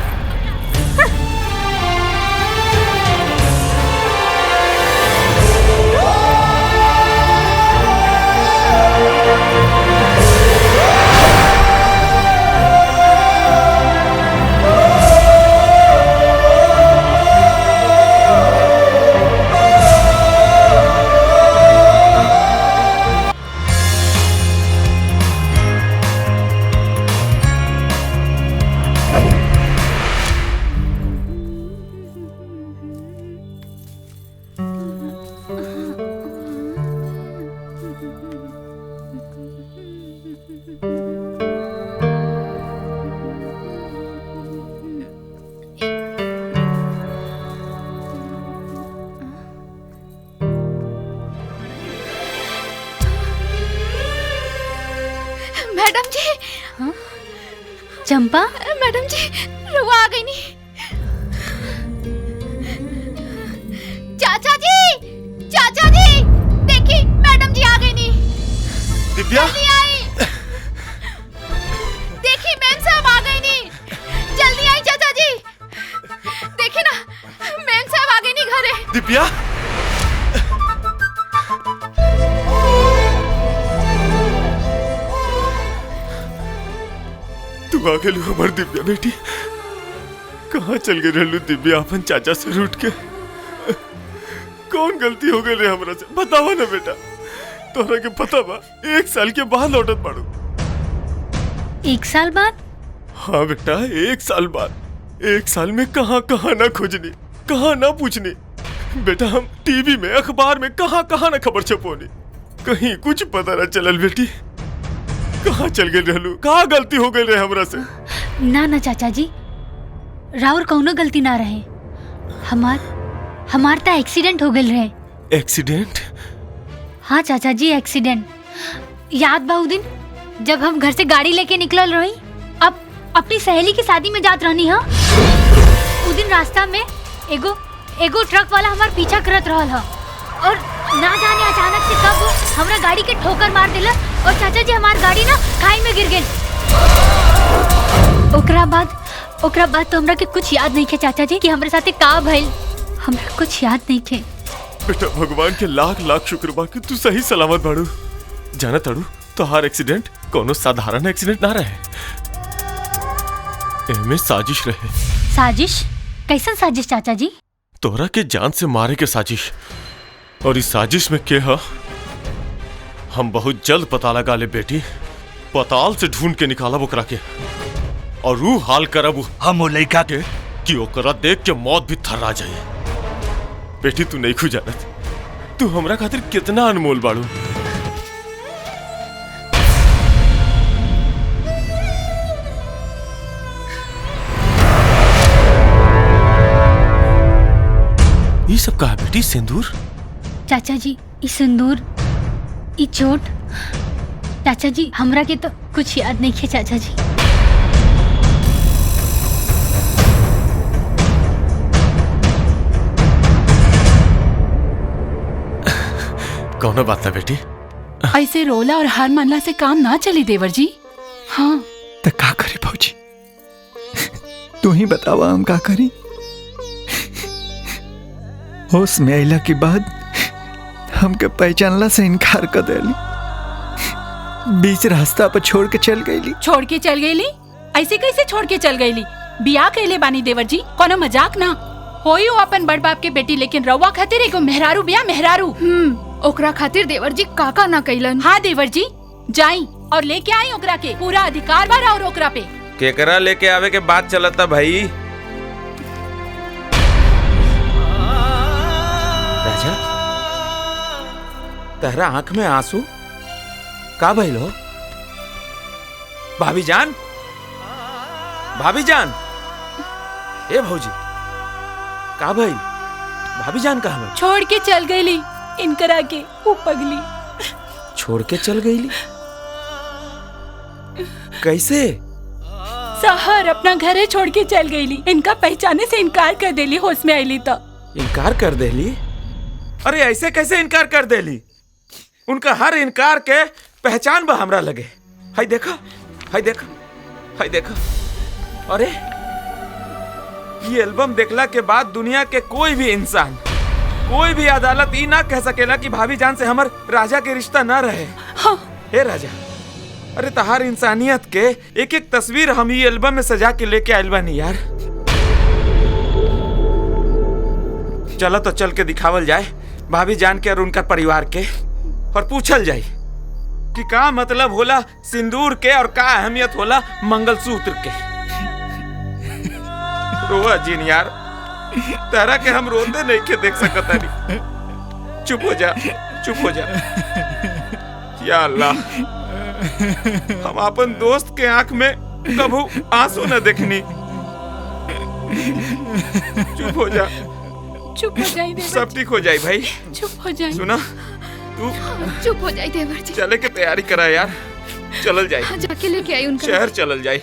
Speaker 10: मैडम जी।
Speaker 14: हाँ? चंपा?
Speaker 10: मैडम जी रुआ आ गई नहीं। चाचा जी, चाचा जी देखिए मैडम जी आ गई नहीं।
Speaker 6: दिव्या
Speaker 10: जल्दी आई। देखिए मैम साहब आ गई नहीं, जल्दी आई चाचा जी। देखिए ना मैम साहब आ गई नहीं घरे।
Speaker 6: दिव्या तू आ गेलू हमार दिव्या बेटी। कहाँ चल गई रहलू दिव्या अपन चाचा से रूठ के? कौन गलती हो गई रे हमरा से, बतावा ना बेटा। तोहरा के पता बा 1 साल के बाद लौटत बाड़ू।
Speaker 14: 1 साल बाद?
Speaker 6: हाँ बेटा 1 साल बाद। 1 साल में कहाँ कहाँ ना खोजनी, कहाँ ना पूछनी। बेटा हम टीवी में अखबार में कहाँ कहाँ ना खबर छपोनी, कहीं कुछ पता ना चलल बेटी। कहाँ चल गए रहलू, कहाँ गलती हो गई रे हमरा से?
Speaker 14: ना ना चाचा जी, राउर कौनो गलती ना रहे। हमार ता एक्सीडेंट हो गल रहे।
Speaker 6: एक्सीडेंट?
Speaker 14: हाँ चाचा जी एक्सीडेंट। याद बा उ दिन जब हम घर से गाड़ी लेके निकलल रही, अब अपनी सहेली की शादी में जात रहनी। हाँ उ दिन रास्ता में एगो ट्रक वाला हमार पीछा करत रहल हा और ना जाने अचानक से कब हमरा गाड़ी के ठोकर मार दिला और चाचा जी हमार गाड़ी ना खाई में गिर गई। ओकरा बाद तो हमरा के कुछ याद नहीं थे चाचा जी कि हमरे साथे का भइल। हमरा कुछ याद नहीं थे।
Speaker 6: बेटा भगवान के लाख लाख शुक्र बा कि तू सही सलामत बाड़ू। जाना ताड़ू तोहार एक्सीडेंट कोनो साधारण एक्सीडेंट ना रहे, एमे साजिश रहे।
Speaker 14: साजिश? कैसन साजिश चाचा जी?
Speaker 6: तोहरा के जान से मारे के साजिश।
Speaker 15: और इस साजिश में के है हम बहुत जल्द पता लगा ले बेटी। पताल से ढूंढ के निकालब ओकरा के और रू हाल करब हम ओ लइका के कि ओकरा देख के मौत भी थर्रा जाए। बेटी तू नहीं खु जानत तू हमरा खातिर कितना अनमोल बाड़ू। ये सब कहा बेटी? सिंदूर?
Speaker 14: चाचा जी ई सिंदूर ई चोट, चाचा जी हमरा के तो कुछ याद नहीं है चाचा जी।
Speaker 15: कौन बात ना बेटी?
Speaker 4: ऐसे रोला और हार मानला से काम ना चली देवर जी। हाँ
Speaker 1: तो का करे भौजी? तू ही बतावा हम का करी? होश में अइला के बाद हमके पहचानला से इनकार कर देली, बीच रास्ता पर छोड़ के चल गईली।
Speaker 4: छोड़ के चल गईली? ऐसे कैसे छोड़ के चल गईली? बियाह कैले बानी देवर जी, कोनो मजाक ना होई हो अपन बड़ बाप के बेटी, लेकिन रउआ खातिर एगो मेहरारू बिया मेहरारू।
Speaker 10: ओकरा खातिर देवर जी काका ना कैलन।
Speaker 4: हाँ देवर जी जाई और लेके आई ओकरा के, पूरा अधिकार बा और ओकरा पे।
Speaker 2: केकरा लेके आवे के बात चलता भाई? राजा तेरा आंख में आंसू का भइल हो? भाभी जान, भाभी जान, ए भौजी का भइल? भाभी जान कहाँ है?
Speaker 4: छोड़ के चल गईली इनकरा के, वो पगली।
Speaker 2: छोड़ के चल गईली? कैसे?
Speaker 4: सहर अपना घरे छोड़ के चल गईली, इनका पहचाने से इनकार कर देली। होश में आईली तो
Speaker 2: इनकार कर देली? अरे ऐसे कैसे इनकार कर देली? उनका हर इनकार के पहचान बा हमरा लगे। हाय देखा, हाय देखा, हाय देखा। अरे ये एल्बम देखला के बाद दुनिया के कोई भी इंसान, कोई भी अदालत ई ना कह सकेला कि भाभी जान से हमर राजा के रिश्ता ना रहे।
Speaker 4: हाँ।
Speaker 2: हे राजा, अरे तहार इंसानियत के एक एक तस्वीर हम ये एल्बम में सजा के लेके आइल बानी यार। चलो तो चल के दिखावल जाए भाभी जान के और उनका परिवार के, और पूछल जाए कि का मतलब होला सिंदूर के और का अहमियत होला मंगलसूत्र के। रोआ जीन यार, तेरा के हम रोते नहीं के देख सकता नहीं। चुप हो जा, चुप हो जा। या अल्लाह, हम अपन दोस्त के आंख में कभू आंसू न देखनी। चुप हो जा,
Speaker 4: चुप हो जाए देवर।
Speaker 2: सब ठीक हो जाए भाई,
Speaker 4: चुप हो जाए।
Speaker 2: सुना तू
Speaker 10: चुप हो जाए देवर जी।
Speaker 2: चले के तैयारी करा यार, चलल जाए।
Speaker 10: हाँ, जाके लेके आई उनका।
Speaker 2: शहर चलल जाए।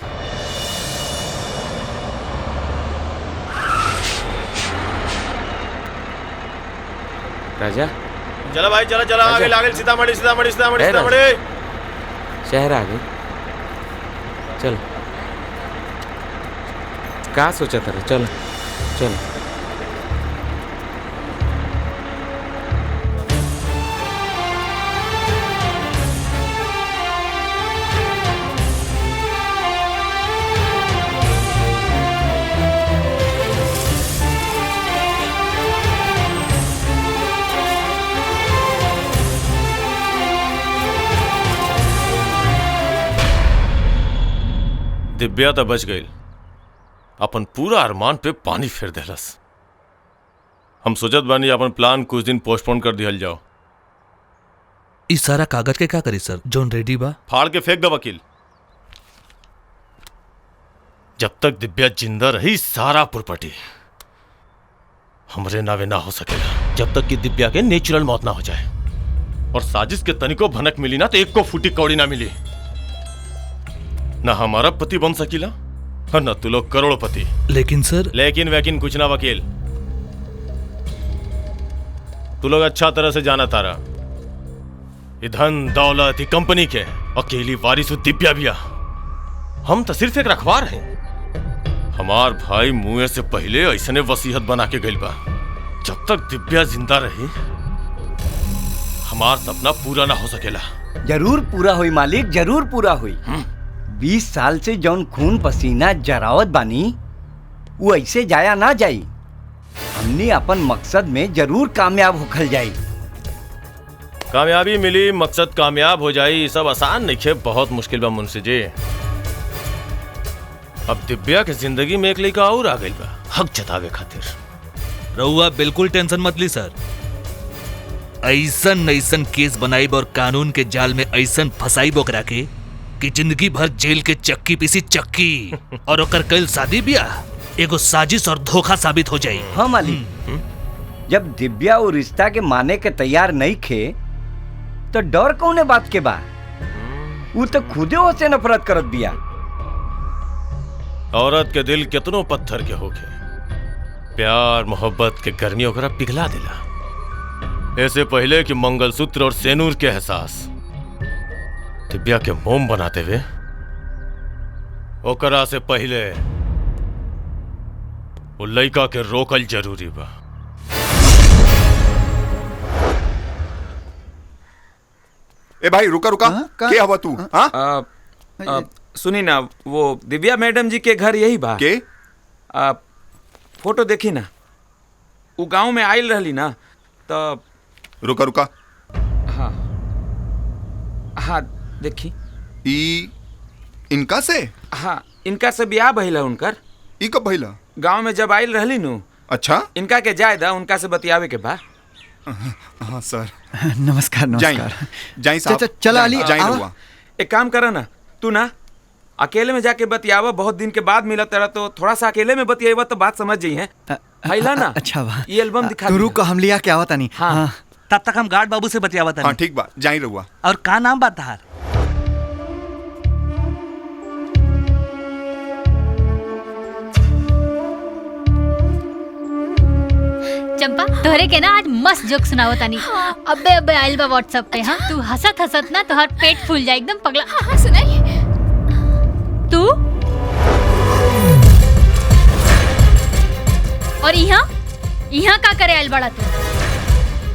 Speaker 2: राजा
Speaker 16: चलो भाई, चलो चलो, आगे आगे सीतामढ़ी सीतामढ़ी सीतामढ़ी सीतामढ़ी।
Speaker 2: शहर आ गए। चल, का सोचा था? चल चल।
Speaker 15: दिव्या तो बच गई, अपन पूरा अरमान पे पानी फेर देलस। हम सोचत बानी अपन प्लान कुछ दिन पोस्टपोन कर दिया जाओ।
Speaker 7: इस सारा कागज के क्या करी सर? जोन रेडी बा
Speaker 15: फाड़ के फेंक दो वकील। जब तक दिव्या जिंदा रही सारा प्रॉपर्टी हमरे नावे ना हो सकेला, जब तक कि दिव्या के नेचुरल मौत ना हो जाए। और साजिश के तनिको भनक मिली ना तो एक को फूटी कौड़ी ना मिली। ना हमारा पति बन सकीला और न तू लोग करोड़पति।
Speaker 7: लेकिन सर,
Speaker 15: लेकिन वैकिन कुछ ना वकील। तू लोग अच्छा तरह से जाना तारा, ये धन दौलत ये कंपनी के अकेली वारिस दिव्या बिया। हम तो सिर्फ एक रखवार हैं। हमार भाई मुए से पहले ऐसने वसीयत बना के गइल बा, जब तक दिव्या जिंदा रही हमार सपना पूरा ना हो सकेला।
Speaker 9: जरूर पूरा हुई मालिक, जरूर पूरा हुई। 20 साल से जौन खून पसीना जरावत बानी वो ऐसे जाया ना जाई। हमने अपन मकसद में जरूर कामयाब होखल जाई।
Speaker 15: कामयाबी मिली, मकसद कामयाब हो जाई, सब आसान नहीं है, बहुत मुश्किल बा मुंशी जी। अब दिव्या के जिंदगी में एक लड़का और आ गई बा हक जतावे खातिर।
Speaker 7: रहुआ बिल्कुल टेंशन मत ली सर, ऐसन ऐसन केस बनाइब और कानून के जाल में ऐसन फसाइब ओकरा के कि जिंदगी भर जेल के चक्की पीसी चक्की और ओकर कल शादी ब्याह एगो साजिश और धोखा साबित हो जाई।
Speaker 9: हाँ मालिक, जब दिव्या वो रिश्ता के माने के तैयार नहीं खे तो डर कौने बात के बा? वो तो खुदे उससे नफरत करत बिया।
Speaker 15: औरत के दिल कितनों पत्थर के होके प्यार मोहब्बत के गर्मी ओकरा पिघला दिला। ऐसे पहले कि मंगलसूत्र और सेनूर के एहसास दिव्या के मोम बनाते हुए ओकरा से पहले वो लड़का के रोकल जरूरी बा।
Speaker 17: ए भाई रुका रुका, क्या हुआ तू? हाँ
Speaker 2: सुनी ना, वो दिव्या मैडम जी के घर यही बा
Speaker 17: के?
Speaker 2: फोटो देखी ना, वो गांव में आयल रहली ना तब।
Speaker 17: रुका रुका,
Speaker 2: हाँ हाँ देखी
Speaker 17: इनका से?
Speaker 2: हाँ इनका से ब्याह भइला उनकर।
Speaker 17: ई कब भइला?
Speaker 2: गांव में जब आयल रहली नु।
Speaker 17: अच्छा,
Speaker 2: इनका के जायदा उनका से बतियावे के बा।
Speaker 17: हाँ सर।
Speaker 1: नमस्कार नमस्कार।
Speaker 17: जाई साहब,
Speaker 1: चला अली,
Speaker 17: जाई रुआ।
Speaker 2: एक काम करा ना, तू ना अकेले में जाके बतियावा, बहुत दिन के बाद मिला तेरा तो थोड़ा सा अकेले में बतियावा तो बात समझ जाई है। हैला ना?
Speaker 1: अच्छा बा,
Speaker 2: ये एल्बम दिखा
Speaker 1: तू रुक, हम लिया क्या होता नहीं।
Speaker 2: हाँ
Speaker 7: तब तक हम गार्ड बाबू से बतियावा था।
Speaker 17: हाँ ठीक बा, जाई रुआ।
Speaker 7: और का नाम बा तहार?
Speaker 14: चंपा, तोहरे के ना आज मस्त जोक सुनाओ तानी। अबे अबे आइल बा व्हाट्सएप पे। हाँ तू हंसत हंसत ना तोहर पेट फूल जाए एकदम पगला। हाँ सुनाई। तू और यहाँ का करे आइल बड़ा तू?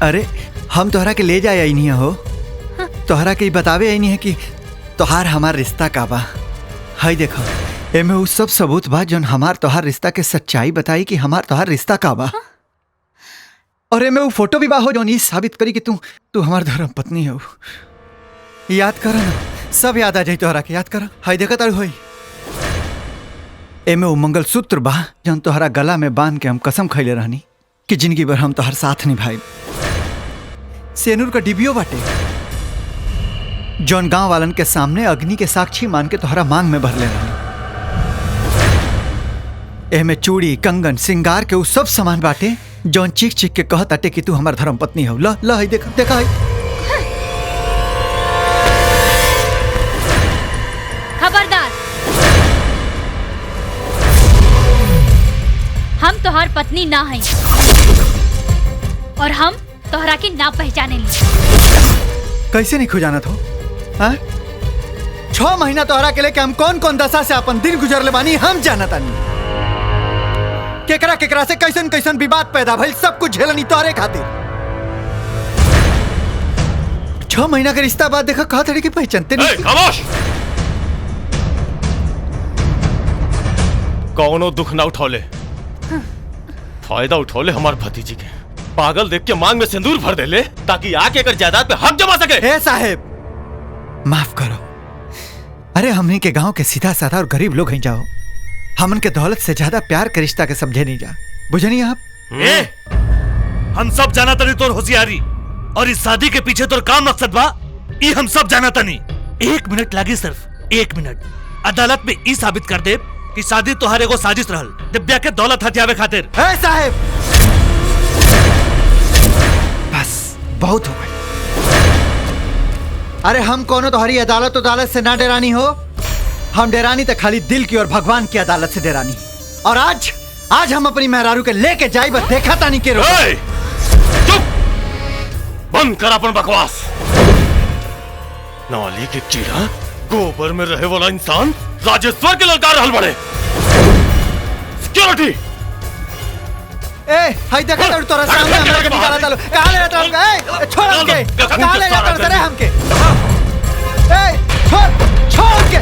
Speaker 1: अरे हम तोहरा के ले जाए आई नहीं हो, तोहरा के बतावे आई नहीं है कि तोहार हमार रिश्ता का बा। हाय देखो, एमे उ सब सबूत बा जौन हमार तोहार रिश्ता के सच्चाई बताई कि हमार तोहार रिश्ता का बा। और एमे उ फोटो भी बा हो जौन ई साबित करी कि तू हमार धर्म पत्नी हो। याद करो ना, सब याद आ जाई तोहरा के। याद करो, हाय देखा तारू होई। एमे उ मंगलसूत्र बा जौन तोहरा गला में बांध के हम कसम खैले रहनी कि जिंदगी भर हम तोहर साथ निभाई। सेनूर का डिबियो बाटे जौन गांव वालन के सामने अग्नि के साक्षी मान के तोहरा मांग में भरले रहनी। एमे चूड़ी कंगन सिंगार के उ सब सामान बाटे जौन चीख चीख के कहत आटे कि तू हमार धर्म पत्नी हो। ल ल है देखा देखा है।
Speaker 14: खबरदार, हम तोहार पत्नी ना हैं और हम तोहरा की ना पहचाने ली।
Speaker 1: कैसे नहीं खुजाना था? 6 महीना तोहरा के लेके हम कौन कौन दशा से अपन दिन गुजरले बानी हम जानत तानी। केकरा केकरा से कैसन कैसन विवाद पैदा भइल, सब कुछ झेलनी तोहरे खातिर। 6 महीना के रिश्ता बाद देखा कहा थड़ी की पहचानते नहीं।
Speaker 15: खामोश! कौनो दुख ना उठौले, फायदा उठौले हमार भतीजी के। पागल देख के मांग में सिंदूर भर देले ताकि आके कर जायदाद पे हक जमा सके।
Speaker 1: ए साहेब माफ करो, अरे हमने के गांव के सीधा साधा और गरीब लोग हैं। जाओ, हमन के दौलत से ज्यादा प्यार के रिश्ता के समझे नहीं जा, बुझे नहीं आप?
Speaker 7: हम सब जाना तनी तोर होशियारी और इस शादी के पीछे तोर काम मकसद बा, ई हम सब जाना तनी। 1 मिनट लागी, सिर्फ 1 मिनट। अदालत में ई साबित कर दे कि शादी तोहरे एगो साजिश रहल दिव्या के दौलत हथियावे खातिर।
Speaker 1: ए साहेब बस बहुत हो गई। अरे हम कोनो तुम्हारी अदालत से ना डरानी हो, हम डरानी तो खाली दिल की और भगवान की अदालत से डरानी। और आज हम अपनी मेहरारू के लेके जाई, बस देखा तानी के
Speaker 15: चुप बंद कर अपन बकवास। नाली के कीड़ा गोबर में रहे वाला इंसान राजेश्वर के ललकार रहल बड़े। सिक्योरिटी
Speaker 1: ए हाय देखा तो तोरा सामने हमरा के निकाला तालो। कहां ले जाता हमके? ए छोड़ हमके, कहां ले जाता रे हमके? ए छोड़ हमके।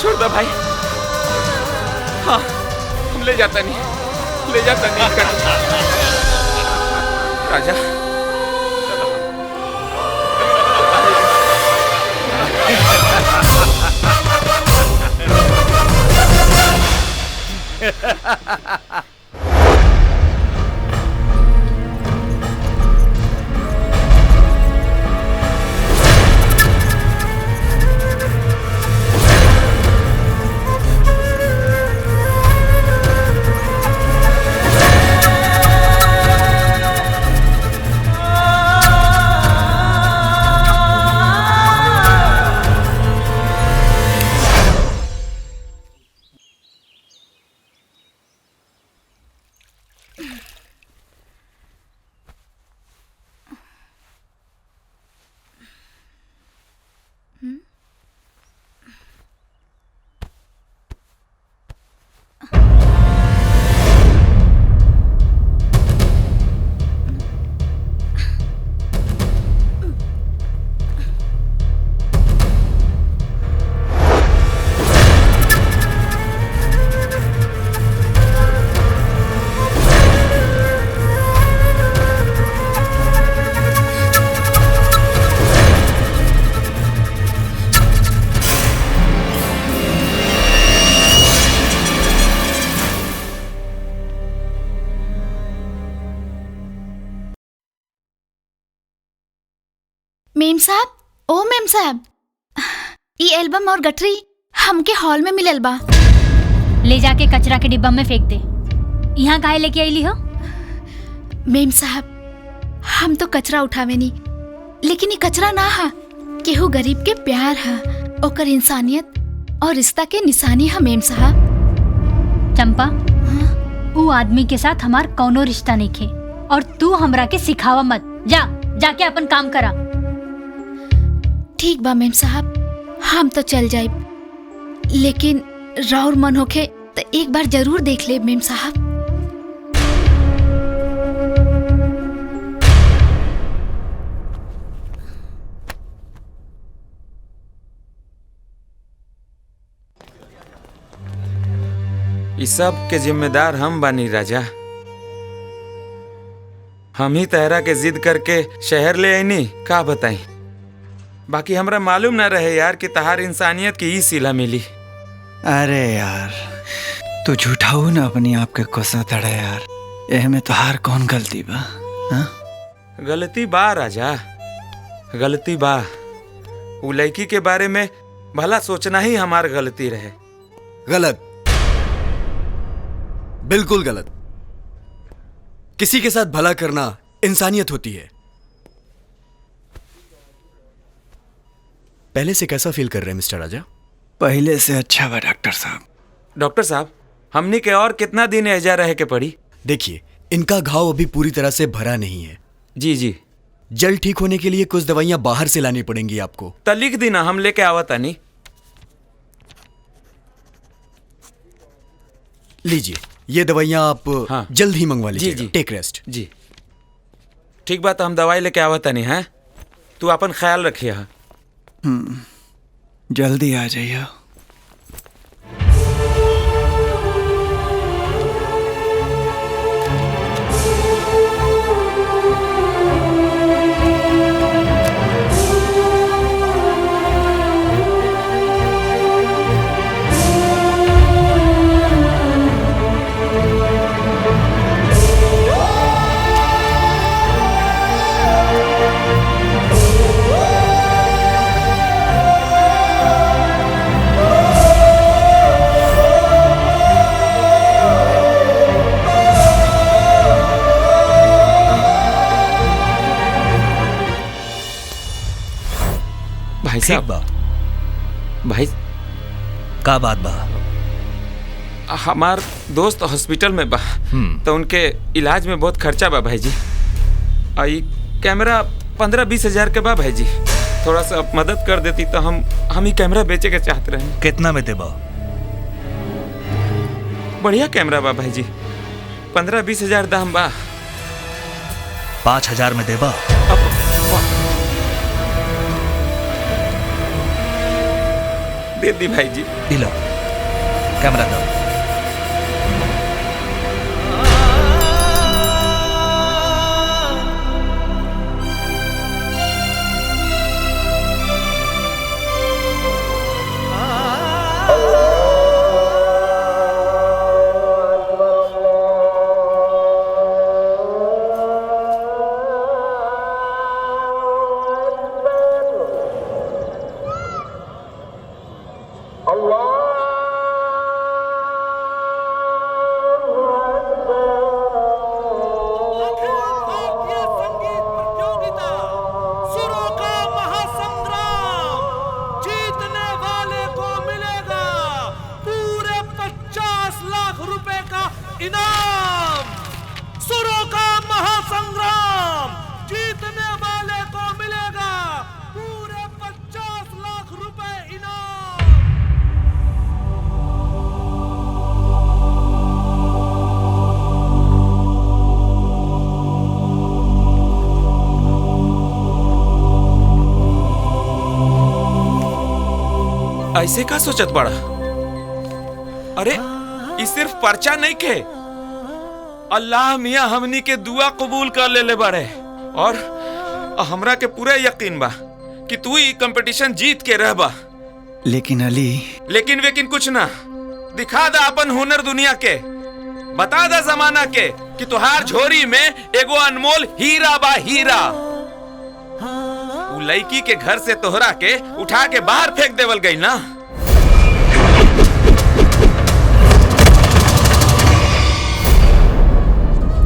Speaker 3: छोड़ दो भाई। हाँ हम ले जाता नहीं राजा।
Speaker 10: मेम साहब, ओ मेम साहब, ये एल्बम और गठरी हमके हॉल में मिलल बा।
Speaker 14: ले जाके कचरा के डिब्बा में फेंक दे। यहाँ काहे लेके आईली हो?
Speaker 10: मेम साहब, हम तो कचरा उठावे नहीं, लेकिन ये कचरा ना हा, केहू गरीब के प्यार हा, ओकर इंसानियत और रिश्ता के निशानी हा मेम साहब।
Speaker 14: चंपा, वो आदमी के साथ हमार कौनो रिश्ता नहीं खे और तू हमरा के सिखावा मत। जाके अपन काम करा।
Speaker 10: ठीक बा मेम साहब, हम तो चल जाए, लेकिन राउर मन होखे तो एक बार जरूर देख ले मेम साहब।
Speaker 3: इस सब के जिम्मेदार हम बानी राजा। हम ही तहरा के जिद करके शहर ले आईनी, का बताई। बाकी हमरा मालूम ना रहे यार कि तहार इंसानियत की ई सिला मिली।
Speaker 1: अरे यार, तू झूठाऊ ना अपनी आप के कोसा तड़ा यार। एह में तोहार कौन गलती बा?
Speaker 3: गलती बा राजा, गलती बा। उ लड़की के बारे में भला सोचना ही हमार गलती रहे।
Speaker 11: गलत, बिल्कुल गलत। किसी के साथ भला करना इंसानियत होती है। पहले से कैसा फील कर रहे हैं मिस्टर राजा?
Speaker 1: पहले से अच्छा बा डॉक्टर साहब।
Speaker 3: डॉक्टर साहब, हमनी के और कितना दिन एजा रहे के पड़ी?
Speaker 11: देखिए, इनका घाव अभी पूरी तरह से भरा नहीं है।
Speaker 3: जी जी।
Speaker 11: जल्द ठीक होने के लिए कुछ दवाइयां बाहर से लानी पड़ेंगी आपको।
Speaker 3: तो लिख देना, हम लेके आवता नहीं।
Speaker 11: लीजिए, ये दवाइयां आप जल्द ही मंगवा लीजिए।
Speaker 3: जी।
Speaker 11: Take rest.
Speaker 3: जी।
Speaker 2: ठीक बात, हम दवाई लेके आवत नहीं है। तू अपन ख्याल रखिए।
Speaker 1: जल्दी आ जाइए।
Speaker 2: भाई साहब, भाई
Speaker 7: का बात बा?
Speaker 2: हमार दोस्त हॉस्पिटल में बा, तो उनके इलाज में बहुत खर्चा बा भाई जी। आई कैमरा 15-20 हजार के बा भाई जी। थोड़ा सा मदद कर देती तो हम ही कैमरा बेचे के चाहते रहे।
Speaker 7: कितना में देबा?
Speaker 2: बढ़िया कैमरा बा भाई जी, 15-20 हजार दाम बा।
Speaker 7: 5,000 में देबा?
Speaker 2: दे दी भाई जी।
Speaker 7: दिला कैमरा दो।
Speaker 2: ऐसे का सोचत बड़ा? अरे ये सिर्फ पर्चा नहीं के, अल्लाह मियाँ हमनी के दुआ कबूल कर ले बड़े। और हमरा के पूरा यकीन बा कि तू ही कंपटीशन जीत के रहबा।
Speaker 1: लेकिन अली,
Speaker 2: लेकिन कुछ ना, दिखा दा अपन हुनर दुनिया के, बता दा जमाना के कि तुहार झोरी में एगो अनमोल हीरा बा, हीरा। लड़की के घर से तोहरा के उठा के बाहर फेंक देवल गई ना।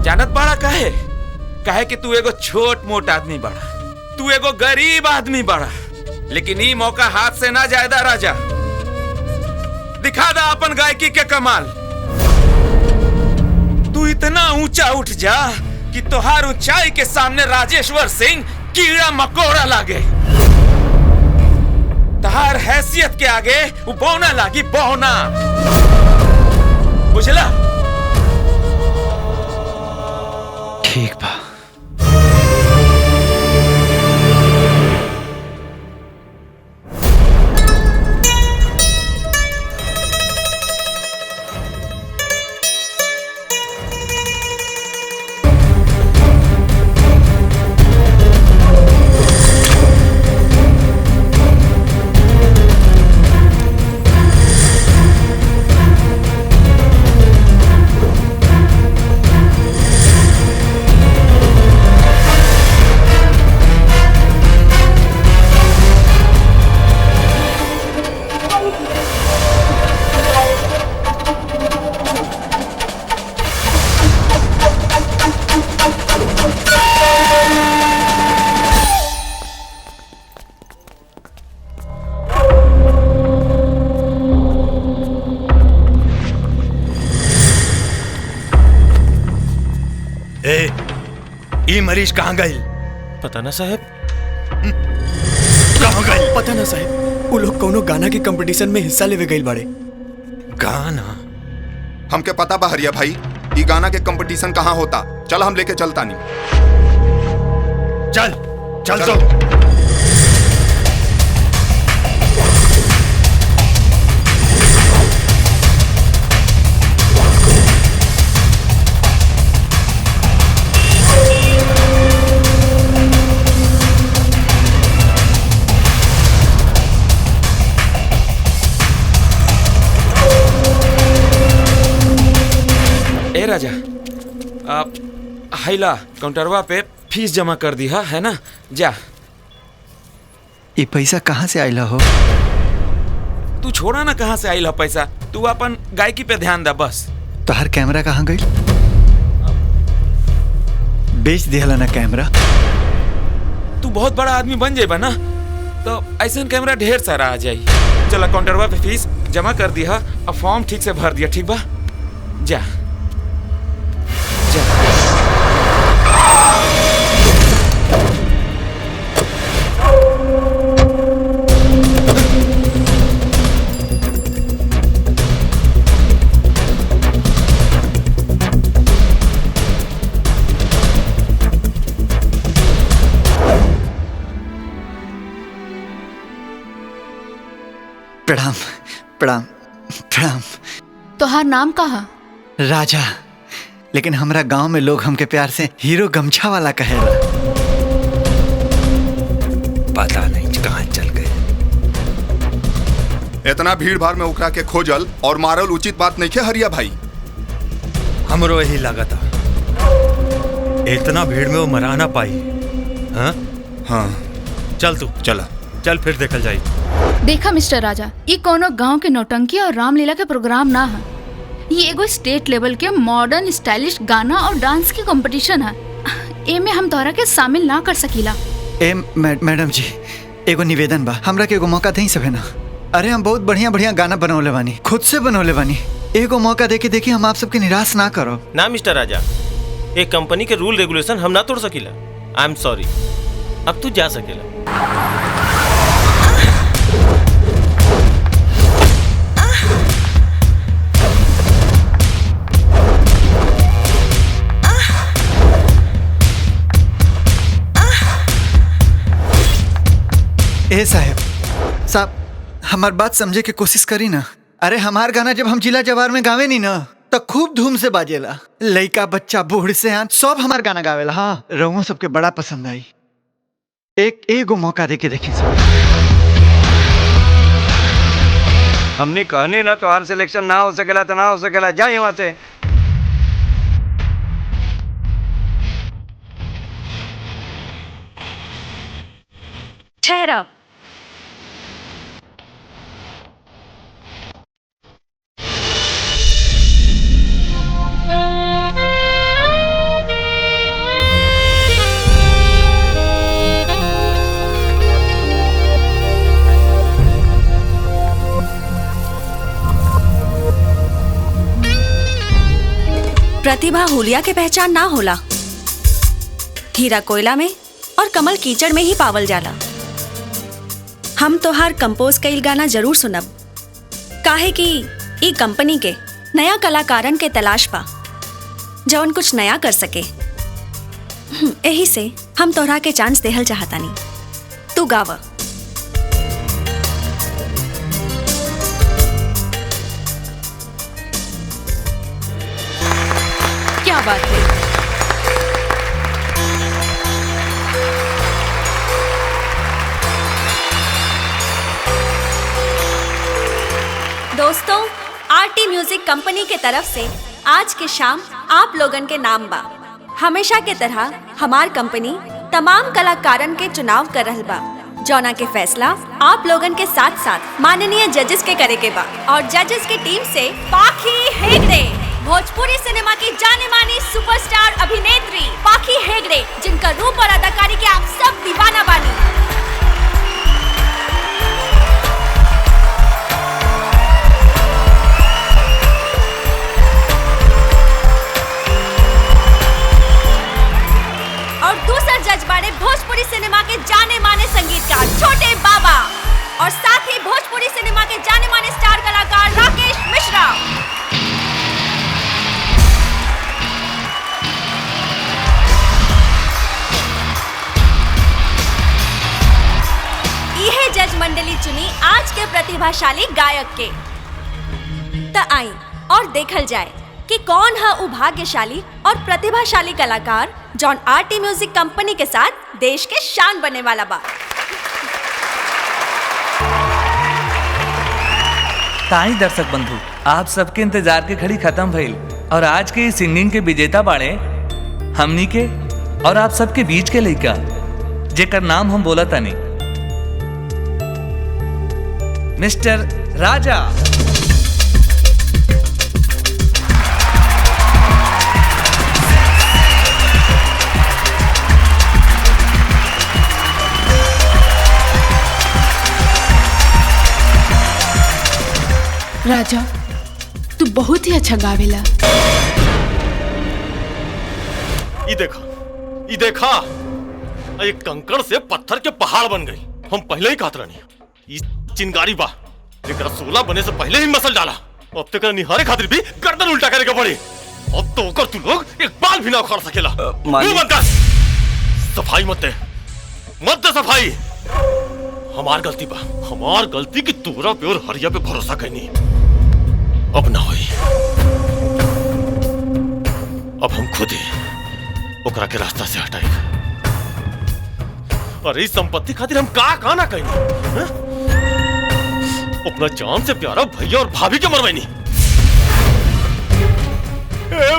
Speaker 2: जानत बड़ा काहे कि तू एगो छोट मोट आदमी बड़ा, तू एगो गरीब आदमी बड़ा। लेकिन ये मौका हाथ से ना जायदा राजा, दिखा दा अपन गायकी के कमाल। तू इतना ऊंचा उठ जा कि तोहार ऊंचाई के सामने राजेश्वर सिंह कीड़ा मकोड़ा लागे। तहार हैसियत के आगे वो बौना लागी, बौना। बुझला?
Speaker 1: ठीक बा।
Speaker 11: मरीज कहाँ गई?
Speaker 15: पता ना साहब।
Speaker 11: कहाँ गई?
Speaker 18: पता ना साहब। वो लोग कोनो गाना के कंपटीशन में हिस्सा लेवे गई बाड़े।
Speaker 11: गाना?
Speaker 17: हमके पता बा हरिया भाई, ये गाना के कंपटीशन कहाँ होता। चल हम लेके चलता नहीं।
Speaker 11: चल चल तो।
Speaker 2: ए राजा, आप हाइला काउंटरवा पे फीस जमा कर दी है ना? जा।
Speaker 1: ये पैसा कहाँ से आइला हो?
Speaker 2: तू छोड़ा ना कहाँ से आइला पैसा, तू अपन गायकी पे ध्यान दा बस।
Speaker 1: तो हर कैमरा कहाँ गई? बेच दिया ना कैमरा।
Speaker 2: तू बहुत बड़ा आदमी बन जाएगा ना तो ऐसा कैमरा ढेर सारा आ जाई। चला काउंटरवा पे फीस जमा कर दिया, अब फॉर्म ठीक से भर दिया, ठीक बा? जा जा।
Speaker 1: प्रणाम प्रणाम प्रणाम।
Speaker 10: तोहार नाम कहा?
Speaker 1: राजा, लेकिन हमरा गांव में लोग हमके प्यार से हीरो गमछा वाला कहेला।
Speaker 11: पता नहीं कहाँ चल गए।
Speaker 17: इतना भीड़ भाड़ में उकरा के खोजल और मारल उचित बात नहीं है हरिया भाई।
Speaker 5: हमरो यही लगा था, इतना भीड़ में वो मरा ना पाई। हाँ
Speaker 17: हाँ
Speaker 5: चल तू
Speaker 17: चला,
Speaker 5: चल फिर देखल जाई।
Speaker 10: देखा मिस्टर राजा, ये कोनो गांव के नौटंकी और रामलीला के प्रोग्राम ना है। ये एगो स्टेट लेवल के मॉडर्न स्टाइलिश गाना और डांस की कंपटीशन है। एमे हम तोहरा के शामिल ना कर सकीला।
Speaker 1: मैडम जी, एगो निवेदन बा, हमरा के एगो मौका दे सके ना। अरे हम बहुत बढ़िया बढ़िया गाना बनौले बानी, खुद से बनौले बानी। एगो मौका देके देखिए, हम आप सबके निराश ना करो।
Speaker 16: ना मिस्टर राजा, एक कंपनी के रूल रेगुलेशन हम ना तोड़ सकीला। आई एम सॉरी, अब तू जा सकेला।
Speaker 1: ए साहब हमार बात समझे के कोशिश करी ना। अरे हमार गाना जब हम जिला जवार में गावे नी ना तो खूब धूम से बाजेला। लइका बच्चा बूढ़ से सब हमार गाना गावेला। हाँ, रहुओं सबके बड़ा पसंद आई। एगो मौका देके देखी सब।
Speaker 9: हमने कहने ना तो हर सिलेक्शन ना हो सकेला तो ना हो सकेला। जाइए वहां से।
Speaker 19: ठहरा। प्रतिभा हुलिया के पहचान ना होला, हीरा कोयला में और कमल कीचड़ में ही पावल जाला। हम तोहार कंपोज कईल गाना जरूर सुनब, काहे कि ई कंपनी के नया कलाकारन के तलाश बा जौन कुछ नया कर सके। यही से हम तोहरा के चांस देहल चाहतानी। तू गावा।
Speaker 4: क्या बात है?
Speaker 19: दोस्तों, आरटी म्यूजिक कंपनी के तरफ से आज के शाम आप लोगन के नाम बा। हमेशा के तरह हमार कंपनी तमाम कलाकारन के चुनाव कर रहल बा, जौना के फैसला आप लोगन के साथ साथ माननीय जजेस के करे के बा। और जजेस की टीम से पाखी हेगड़े, भोजपुरी सिनेमा की जाने मानी सुपरस्टार अभिनेत्री पाखी हेगड़े, जिनका रूप और अदाकारी के आप सब दीवाना बानी। और दूसरा जज बारे भोजपुरी सिनेमा के जाने माने संगीतकार छोटे बाबा, और साथ ही भोजपुरी सिनेमा के जाने माने स्टार कलाकार राकेश मिश्रा। मंडली चुनी आज के प्रतिभाशाली गायक के। त आई और देखल जाए कि कौन है वो भाग्यशाली और प्रतिभाशाली कलाकार जौन आरटी म्यूजिक कंपनी के साथ देश के शान बनने वाला बा।
Speaker 20: ताई दर्शक बंधु, आप सबके इंतजार के घड़ी खत्म भइल और आज के सिंगिंग के विजेता बाड़े हमनी के और आप सबके बीच के लइका जेकर नाम हम बोला तानी मिस्टर राजा।
Speaker 21: राजा, तू बहुत ही अच्छा गावेला।
Speaker 15: ये देखा एक कंकड़ से पत्थर के पहाड़ बन गई। हम पहले ही कहत रहनी ये चिंगारी बा, एकरा 16 बने से पहले ही मसल डाला। अब तक निहारे खातिर भी गर्दन उल्टा करे के पड़ी। अब तो ओकर तू लोग एक बाल भी ना उखाड़ सकेला। मुंह बंद कर, सफाई मत दे सफाई। हमार गलती बा, हमार गलती कि तोरा पे और हरिया पे भरोसा करनी अब ना होई। अब हम खुद ही ओकरा के रास्ता से हटाई। अरे इस संपत्ति खातिर हम का ना कहीं अपना जान से प्यारा भैया और भाभी के मरवाई। ए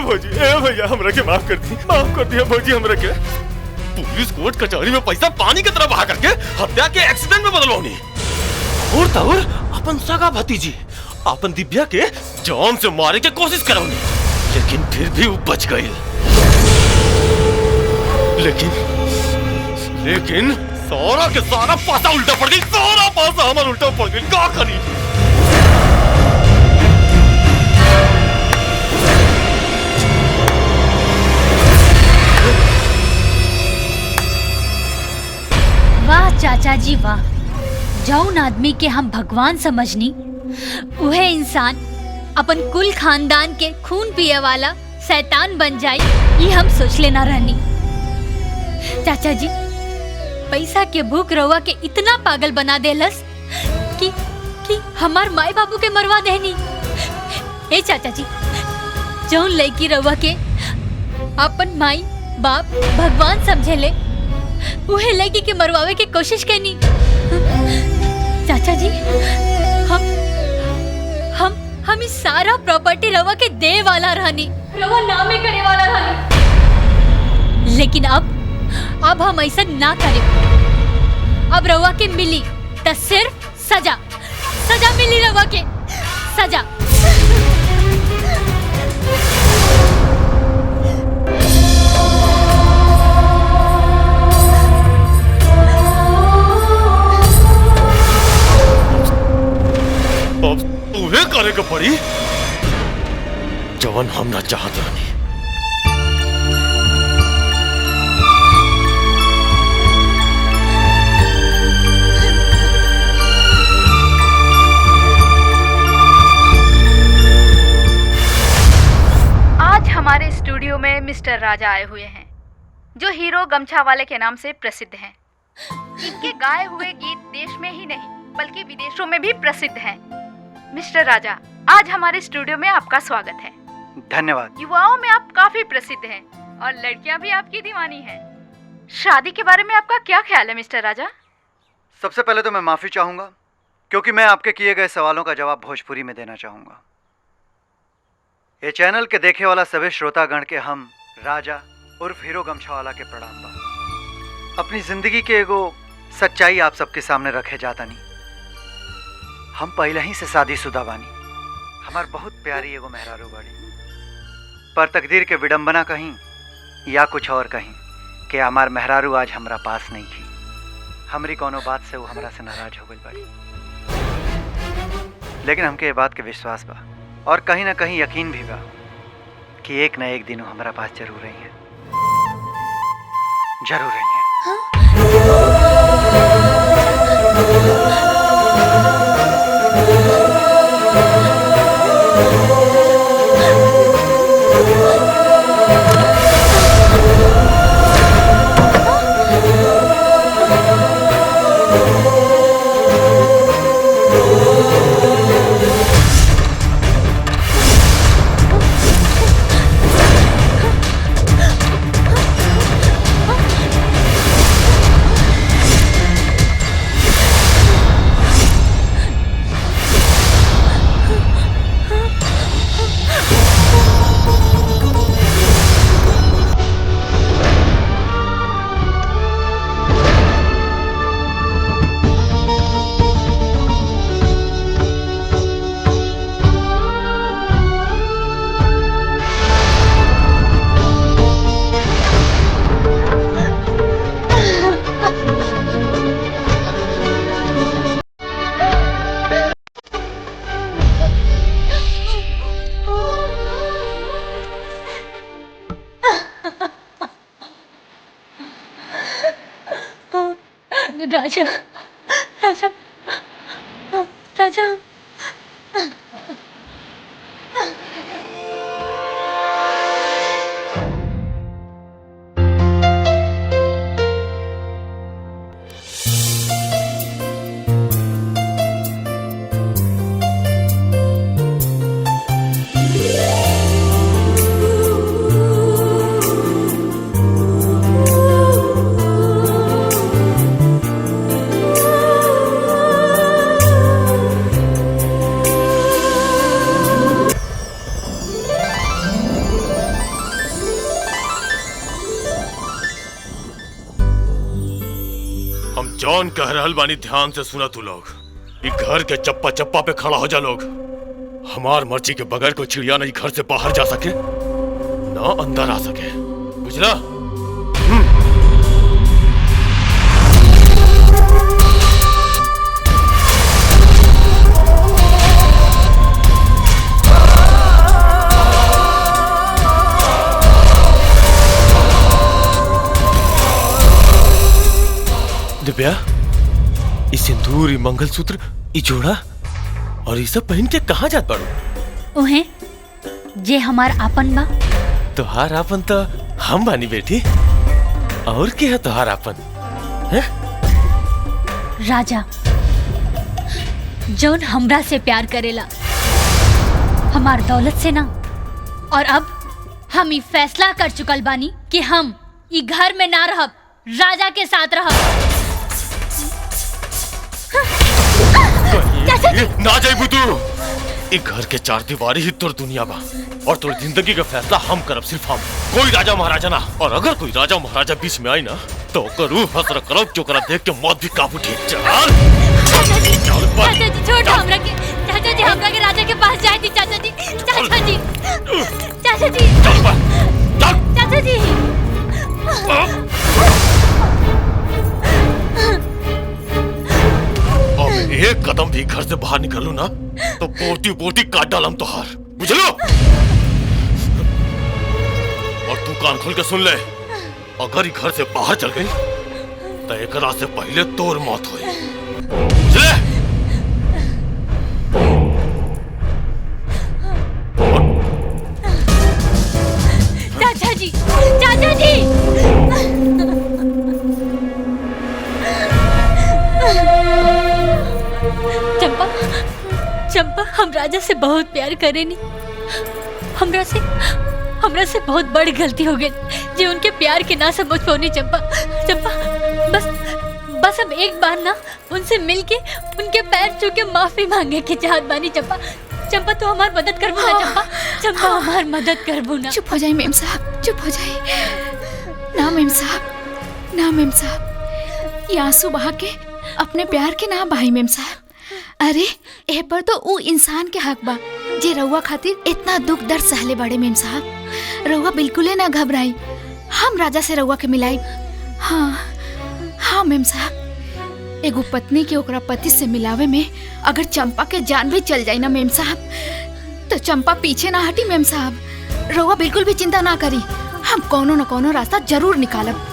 Speaker 15: भैया हमरा के माफ कर दिया भौजी। हमरा के पुलिस कोर्ट कचहरी में पैसा पानी की तरह बहा करके हत्या के एक्सीडेंट में बदलवानी। और तौर अपन सगा भतीजी अपन दिव्या के जान से मारे के कोशिश करौनी, लेकिन फिर भी वो बच गई। लेकिन सारा के सारा पासा उल्टा पड़ गई। सारा पासा हमारा उल्टा पड़ गई। क्या करी?
Speaker 14: वाह चाचा जी वाह, जौन आदमी के हम भगवान समझनी वह इंसान अपन कुल खानदान के खून पिए वाला शैतान बन जाए, ये हम सोच लेना रहनी। चाचा जी, पैसा के भूख रवा के इतना पागल बना देलस कि हमार माई बाबू के मरवा देनी। ए चाचा जी, जौन लड़की रवा के अपन माई बाप भगवान समझे ले उहे लड़की के मरवावे के कोशिश करनी। चाचा जी, हम इस सारा प्रॉपर्टी रवा के दे वाला रहनी, रवा नामे करे वाला रहनी। लेकिन अब हम ऐसा ना करें। अब रवा के मिली तो सिर्फ सजा मिली रवा के सजा।
Speaker 15: अब तुम्हें करे के पड़ी जवन हम ना चाहत रहनी।
Speaker 22: आज हमारे स्टूडियो में मिस्टर राजा आए हुए हैं, जो हीरो गमछा वाले के नाम से प्रसिद्ध हैं। इनके गाए हुए गीत देश में ही नहीं बल्कि विदेशों में भी प्रसिद्ध हैं। मिस्टर राजा, आज हमारे स्टूडियो में आपका स्वागत है।
Speaker 1: धन्यवाद।
Speaker 22: युवाओं में आप काफी प्रसिद्ध हैं और लड़कियां भी आपकी दीवानी हैं। शादी के बारे में आपका क्या ख्याल है मिस्टर राजा?
Speaker 1: सबसे पहले तो मैं माफी चाहूंगा क्योंकि मैं आपके किए गए सवालों का जवाब भोजपुरी में देना चाहूंगा। ये चैनल के देखे वाला सभी श्रोतागण के हम राजा उर्फ हीरो गमछा वाला के प्रणाम बा। अपनी जिंदगी के एगो सच्चाई आप सबके सामने रखे जाता नहीं। हम पहले ही से शादीशुदा बानी। हमार बहुत प्यारी एगो मेहरारू बाड़ी, पर तकदीर के विडंबना कहीं या कुछ और कहीं कि हमार मेहरारू आज हमरा पास नहीं थी। हमरी कोनो बात से वो हमरा से नाराज हो गई बाड़ी, लेकिन हमके ये बात के विश्वास बा और कहीं ना कहीं यकीन भी बा कि एक न एक दिन वो हमारा पास जरूर रही है। जरूर रही है।
Speaker 14: राजा राजा राजा
Speaker 15: जॉन कह रहल बानी, ध्यान से सुना तू लोग। इस घर के चप्पा चप्पा पे खड़ा हो जा लोग। हमार मर्जी के बगैर कोई चिड़िया नहीं घर से बाहर जा सके ना अंदर आ सके, बुझला?
Speaker 16: दिव्या, ये सिंदूर, ये मंगलसूत्र, ये जोड़ा और ये सब पहन के कहाँ जात बाड़ू?
Speaker 14: उहे जे हमार आपन बा।
Speaker 16: तोहार आपन तो हम बानी बेटी, और क्या है तोहार आपन? है?
Speaker 14: राजा जौन हमरा से प्यार करेला, हमार दौलत से ना। और अब हम ये फैसला कर चुकल बानी कि हम ये घर में ना रहब, राजा के साथ रहब।
Speaker 15: ना जाइबू तू। इस घर के चार दीवारी ही तोर दुनिया बा, और तोर जिंदगी का फैसला हम करब, सिर्फ हम, कोई राजा महाराजा ना। और अगर कोई राजा महाराजा बीच में आई ना तो ओकर रूह हसर करब, जो करा देख के मौत भी काबू ठीक। चल
Speaker 14: चाचा जी छोड़ हमरा के, चाचा जी हमरा के राजा के पास जाए दी। चाचा जी, चाचा जी, चाचा जी, चाचा जी।
Speaker 15: अब एक कदम भी घर से बाहर निकलू ना तो बोटी बोटी काट डालम तोहार, बुझलो? और तू कान खोल के सुन ले, अगर घर से बाहर चल गई तो एकरा से पहले तोर मौत हुई, बुझले?
Speaker 14: चाचा जी, चाचा जी। चंपा, चंपा, हम राजा से बहुत प्यार करेनी। हमरा से बहुत बड़ी गलती हो गई जो उनके प्यार के ना समझ पानी। चंपा, चंपा, बस अब एक बार ना उनसे मिलके उनके पैर छू के माफी मांगे की चाहत बानी। चंपा, चंपा तू हमार मदद करबू ना? चंपा, चंपा हमार मदद करबू ना?
Speaker 10: चुप हो जाए मेम साहब, चुप हो जाए। ना मेम साहब, ना मेम साहब, ये आंसू बहा के अपने प्यार के ना बहाई मेम साहब। अरे ए पर तो वो इंसान के हक बा जे रउआ खातिर इतना दुख दर्द सहले बड़े मेम साहब। रउआ बिल्कुल ना घबराई, हम राजा से रउआ के मिलाई। हाँ हाँ मेम साहब, एगो पत्नी के ओकरा पति से मिलावे में अगर चंपा के जान भी चल जाए ना मेम साहब, तो चंपा पीछे ना हटी मेम साहब। रउआ बिल्कुल भी चिंता ना करी, हम कोनो न कोनो रास्ता जरूर निकालब।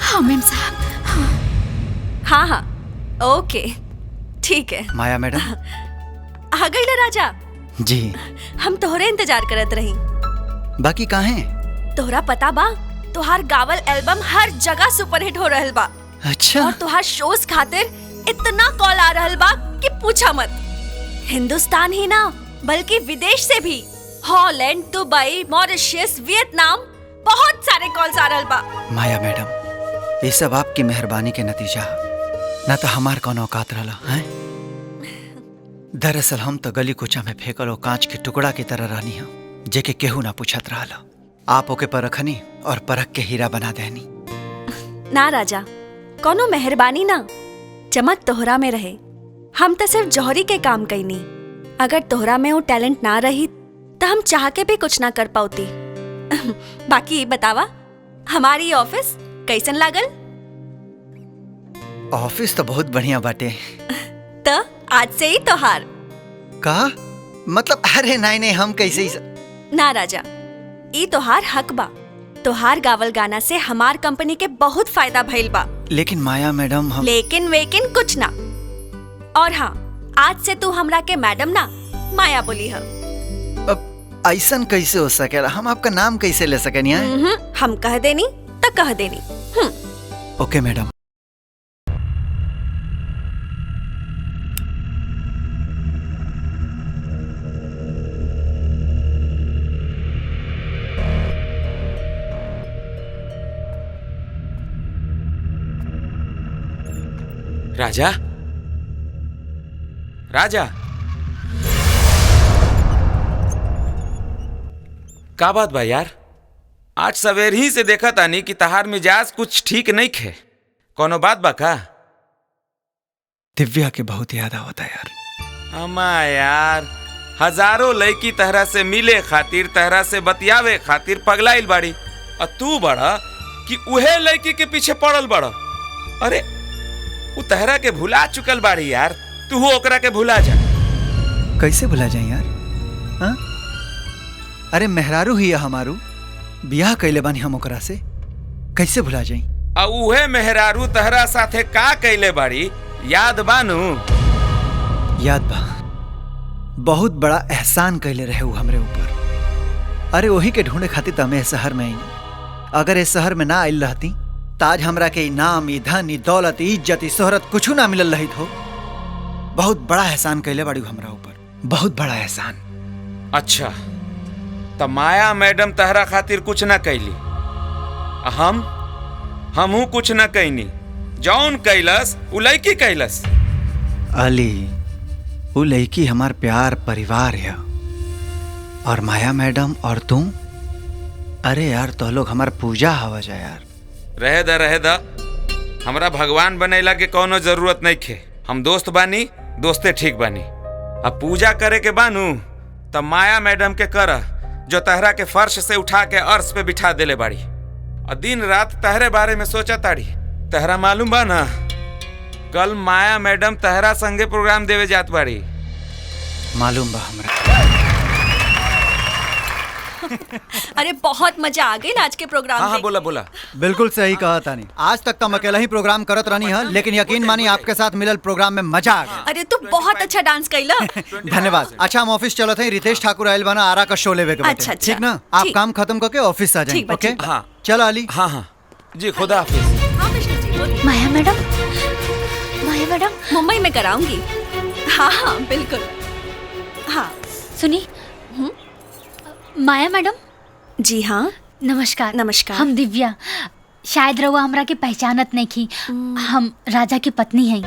Speaker 10: हाँ मेम साहब।
Speaker 19: हाँ हाँ ओके ठीक है।
Speaker 1: माया मैडम।
Speaker 19: आ गई ना राजा
Speaker 1: जी।
Speaker 19: हम तोहरे इंतजार करत रही।
Speaker 1: बाकी कहाँ हैं?
Speaker 19: तोहरा पता बा तोहार गावल एल्बम हर जगह सुपरहिट हो रहल बा।
Speaker 1: अच्छा।
Speaker 19: और तोहार शोज खातिर इतना कॉल आ रहल बा कि पूछा मत। हिंदुस्तान ही ना बल्कि विदेश से भी, हॉलैंड, दुबई, मॉरिशस, वियतनाम, बहुत सारे कॉल्स आ रहल बा।
Speaker 1: माया मैडम, ये सब आपकी मेहरबानी के नतीजा, ना तो हमार कोनो औकात रहला हैं। दरअसल हम तो गली कुचा में फेंकल वो कांच के टुकड़ा की तरह रहनी हम, जेके केहू ना पूछत रहला। आप ओके परखनी और परख के हीरा बना देनी।
Speaker 19: ना राजा, कोनो मेहरबानी ना, चमक तोहरा में रहे। हम तो सिर्फ जौहरी के काम कईनी। अगर तोहरा में वो टैलेंट ना रही तो हम चाह के भी कुछ ना कर पाती। बाकी बतावा, हमारी ऑफिस कैसन लागल?
Speaker 1: ऑफिस तो बहुत बढ़िया बाटे।
Speaker 19: तो आज से ही तोहार
Speaker 1: का मतलब? अरे नहीं, हम कैसे ही
Speaker 19: ना राजा, ई तोहार हक बा। तोहार गावल गाना से हमार कंपनी के बहुत फायदा भइल बा।
Speaker 1: लेकिन माया मैडम हम
Speaker 19: लेकिन वेकिन कुछ ना। और हाँ, आज से तू हमरा के मैडम ना माया बोली है।
Speaker 1: ऐसन कैसे हो सकेला? हम आपका नाम कैसे ले सकेनी?
Speaker 19: हम कह देनी तो कह देनी।
Speaker 1: ओके मैडम।
Speaker 2: राजा, राजा, का बात बा यार? आज सवेर ही से देखा तानी कि तहार मिजाज कुछ ठीक नहीं खे। कोनो बात बा का?
Speaker 1: दिव्या के बहुत याद आवता यार।
Speaker 2: अमा यार, हजारों लड़की तहरा से मिले खातिर, तहरा से बतियावे खातिर पगलाइल बाड़ी, और तू बड़ा कि उहे लड़की के पीछे पड़ल बड़ा। अरे वो तहरा के भुला चुकल बाड़ी यार, तू ओकरा के भुला जा।
Speaker 1: कैसे भुला जाए यार? हाँ? अरे मेहरारू ही है हमारू, बियाह कैले बानी हम ओकरा से, कैसे भुला जाई?
Speaker 2: आ उहे मेहरारू तहरा साथे का कैले बाड़ी याद बानू?
Speaker 1: याद बा, बहुत बड़ा एहसान कैले रहे वो हमरे ऊपर। अरे वही के ढूंढे खातिर तो हमें शहर में आई। अगर इस शहर में ना आइल रहती ताज हमरा के इनाम, धन, दौलत, इज्जत, शोहरत कुछ ना मिलल रही हो। बहुत बड़ा एहसान कैले बाड़ी हमरा ऊपर, बहुत बड़ा एहसान।
Speaker 2: अच्छा, तो माया मैडम तहरा खातिर कुछ ना कैली, हमहू कुछ ना कैनी। जौन कैलस उ लड़की कैलस।
Speaker 1: अली, वो लड़की हमार प्यार परिवार है, और माया मैडम और तुम, अरे यार तो लोग हमार पूजा हवा जा यार।
Speaker 2: रहे दा, हमरा भगवान बनेला के कोनो जरूरत नहीं खे। हम दोस्त बानी, दोस्ते ठीक बानी। अब पूजा करे के बानू तब माया मैडम के कर, जो तहरा के फर्श से उठा के अर्श पे बिठा देले बाड़ी, और दिन रात तहरे बारे में सोचा ताड़ी। तहरा मालूम बा ना, कल माया मैडम तहरा संगे प्रोग्राम देवे जात बाड़ी।
Speaker 1: मालूम बा हमरा।
Speaker 19: अरे बहुत मजा आ गई आज के प्रोग्राम में।
Speaker 2: हाँ बोला बोला।
Speaker 1: बिल्कुल सही कहा तानी। आज तक तो हम अकेला ही प्रोग्राम करत रहनी है, लेकिन यकीन मानी आपके साथ मिलल प्रोग्राम में मजा आ गया।
Speaker 19: अरे तू बहुत अच्छा डांस कैला।
Speaker 1: धन्यवाद। अच्छा हम ऑफिस चलो थे, रितेश ठाकुर आयल बना आरा का शो लेवे के बाटे।
Speaker 19: अच्छा,
Speaker 1: ठीक ना? आप काम खत्म करके ऑफिस आ जाए। ओके
Speaker 2: हाँ
Speaker 1: चलो अली।
Speaker 2: हाँ हाँ जी, खुदा हाफिज।
Speaker 14: माया मैडम, माया मैडम
Speaker 19: मुंबई में कराऊंगी। हाँ हाँ बिल्कुल। हाँ
Speaker 14: सुनी, माया मैडम।
Speaker 19: जी हाँ
Speaker 14: नमस्कार।
Speaker 19: नमस्कार।
Speaker 14: हम दिव्या, शायद रउआ हमरा के पहचानत नहीं की। हम राजा की पत्नी हैं।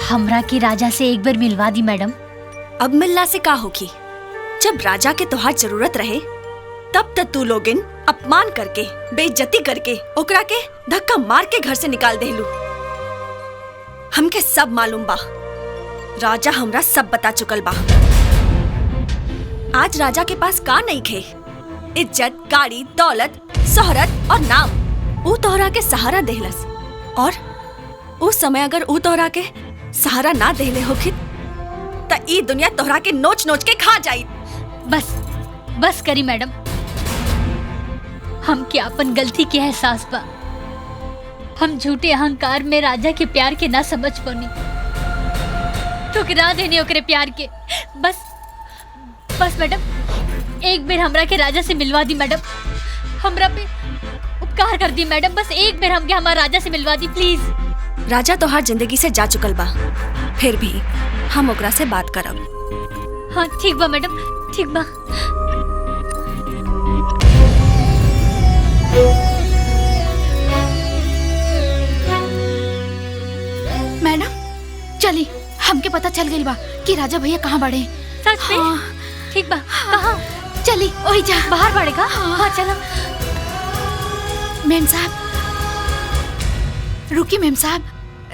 Speaker 14: हमरा की राजा से एक बार मिलवा दी मैडम।
Speaker 19: अब मिलना से का होगी? जब राजा के तोहार जरूरत रहे तब तक तू लोगिन अपमान करके, बेइज्जती करके ओकरा के धक्का मार के घर से निकाल देलू। हमके सब मालूम बा, राजा हमरा सब बता चुकल बा। आज राजा के पास का नहीं खे? इज्जत, गाड़ी, दौलत, शोहरत और नाम। ऊ तोहरा के सहारा देहलस, और उस समय अगर ऊ तोहरा के सहारा ना देले होखित त ई दुनिया तोहरा के नोच नोच के खा जाई।
Speaker 14: बस बस करी मैडम, हम के अपन गलती के एहसास बा। हम झूठे अहंकार में राजा के प्यार के ना समझ पानी, ठुकरा देनी ओकरे प्यार के। बस बस मैडम, एक बार हमरा के राजा से मिलवा दी मैडम। हमरा पे उपकार कर दी मैडम, बस एक बार हमके हमारा राजा से मिलवा दी प्लीज।
Speaker 19: राजा तोहार जिंदगी से जा चुकल बा, फिर भी हम ओकरा से बात करब।
Speaker 14: हाँ ठीक बा मैडम, ठीक बा।
Speaker 10: मैडम चली, हमके पता चल गई बा कि राजा भैया कहाँ बड़े।
Speaker 14: सच में?
Speaker 10: हाँ।
Speaker 14: ठीक बा। कहाँ?
Speaker 10: चली वही जा।
Speaker 14: बाहर बढ़ेगा? हाँ चलो।
Speaker 10: मेम साहब रुकी। मेम साहब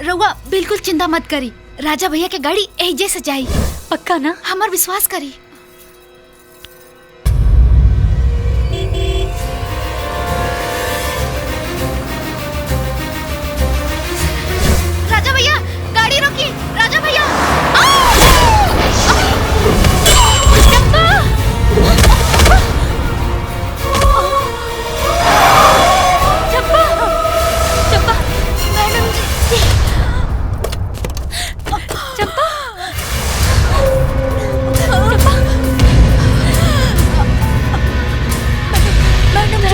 Speaker 10: रउआ बिल्कुल चिंता मत करी, राजा भैया के गाड़ी एजे से जाई।
Speaker 14: पक्का ना?
Speaker 10: हमार विश्वास करी। राजा भैया गाड़ी रोकी। राजा भैया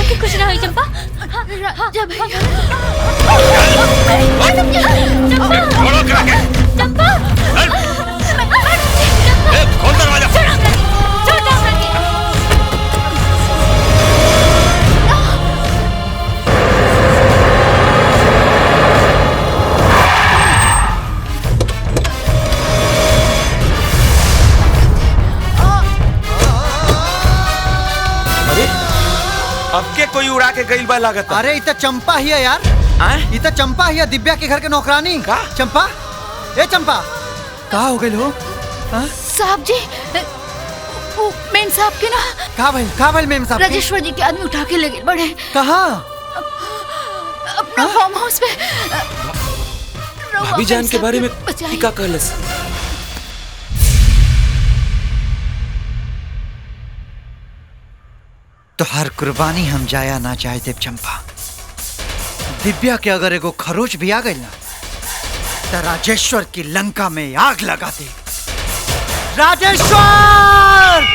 Speaker 14: हमके कुछ ना हुई चंपा। राजा भैया। चंपा।
Speaker 5: खोल दरवाजा।
Speaker 2: अब के कोई उड़ा के गइल बा लागत।
Speaker 1: अरे इत चंपा ही है यार। इत चंपा ही है, दिव्या के घर के नौकरानी। का चंपा? ए चंपा, का हो गइल हो?
Speaker 10: साहब जी, वो मेम साहब के ना।
Speaker 1: का भइल मेम साहब?
Speaker 10: राजेश्वर जी के आदमी उठा के ले गए बड़े।
Speaker 1: कहाँ?
Speaker 10: अपना फार्म हाउस पे।
Speaker 2: भाभी जान के बारे में का कहलस?
Speaker 1: तो हर कुर्बानी हम जाया ना चाहते चंपा। दिव्या के अगर एगो खरोच भी आ गई ना तो राजेश्वर की लंका में आग लगा दे। राजेश्वर!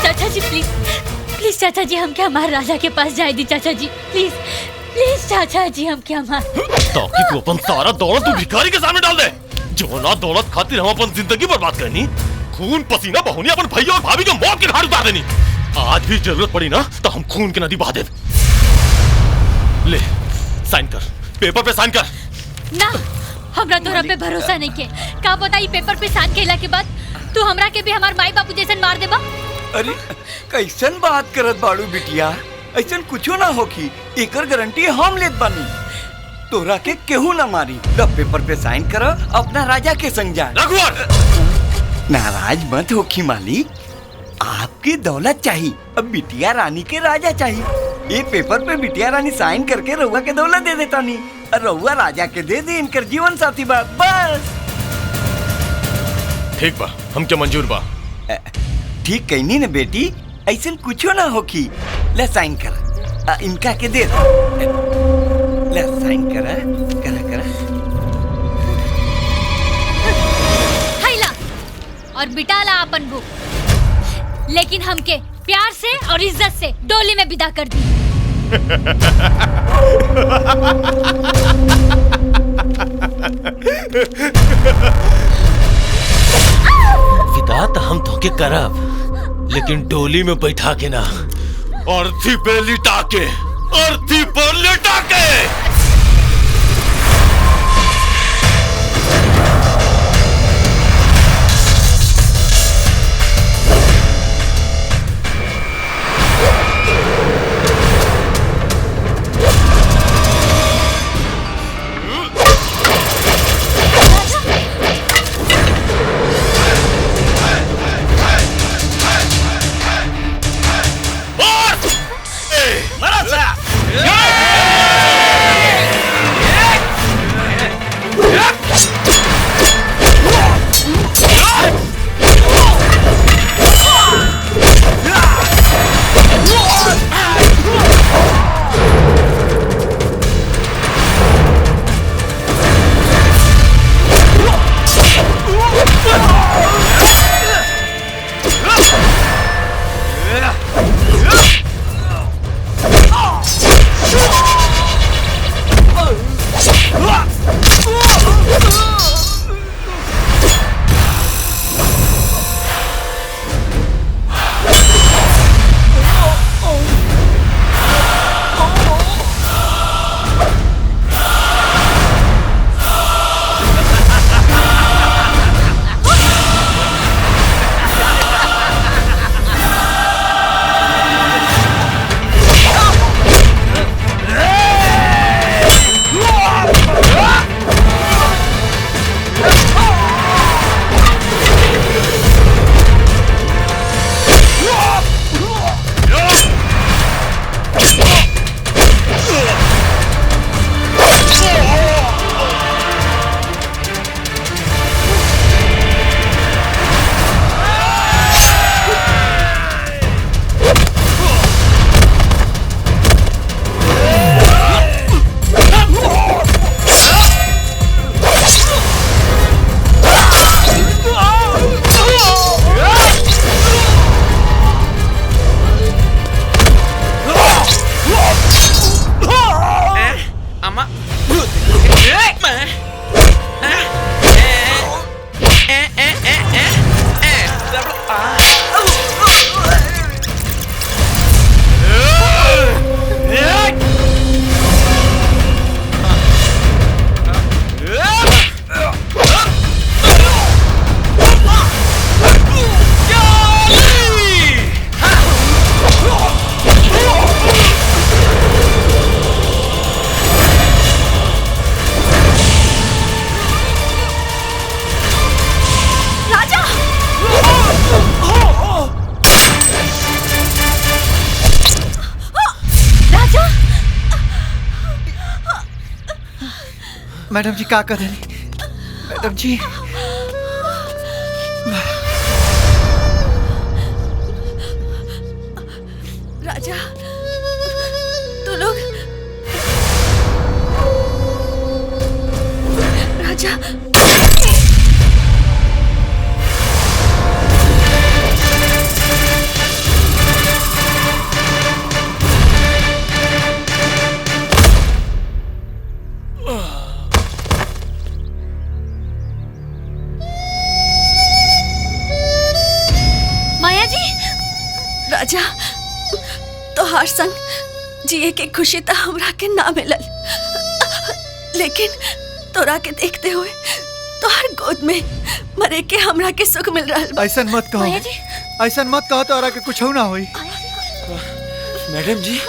Speaker 14: चाचा जी प्लीज प्लीज चाचा जी हमके हमारे राजा के पास जाए दी। चाचा जी प्लीज प्लीज चाचा जी हमके हमारे
Speaker 15: ताकि तू अपन सारा दौलत तू भिखारी के सामने डाल दे। जो ना दौलत खातिर हम अपन जिंदगी बर्बाद करनी, खून पसीना बहोनी अपन भैया और भाभी के मौत की घाट उतार देनी। आज भी जरूरत पड़ी ना तो हम खून की नदी बहा दे। ले साइन कर, पेपर पे साइन कर।
Speaker 14: ना हमरा तोरा पे भरोसा नहीं के। का पता ई पेपर पे साइन केला के बाद तू हमरा के भी हमार माई बापू जैसन मार देबा।
Speaker 9: अरे कैसन बात करत बाड़ू बिटिया, ऐसन कुछो ना होखी, एकर गारंटी हम लेत बानी। तोरा के केहू ना मारी। द पेपर पे साइन कर, अपना राजा के संग जा। नाराज मत होखी मालिक, आपकी दौलत चाहिए, अब बिटिया रानी के राजा चाहिए। ये पेपर पे बिटिया रानी साइन करके रउआ के दौलत दे देता नी, और रउआ राजा के दे दे इनकर जीवन साथी बा। बस
Speaker 15: ठीक बा, हमके मंजूर बा।
Speaker 9: ठीक कहनी न बेटी, ऐसा कुछो ना होखी। ले साइन कर, इनका के दे दो। ले साइन कर, कर
Speaker 14: हैला और बिटाला अपन बुक, लेकिन हमके प्यार से और इज्जत से डोली में विदा कर दी।
Speaker 16: विदा तो हम धोखे करब, लेकिन डोली में बैठा के ना,
Speaker 15: अर्थी पे लिटा के, अर्थी पर लिटा के।
Speaker 1: मैडम जी का कर देनी मैडम जी।
Speaker 19: राजा तू लोग राजा
Speaker 14: माया जी।
Speaker 19: राजा तोहार संग जिए के खुशी तो हमरा के ना मिलल, लेकिन तोरा के देखते हुए तोहार गोद में मरे के हमरा के सुख मिल रहा बा।
Speaker 1: ऐसा मत कहो, ऐसा मत कहो, तोरा के कुछ ना होई।
Speaker 2: मैडम जी।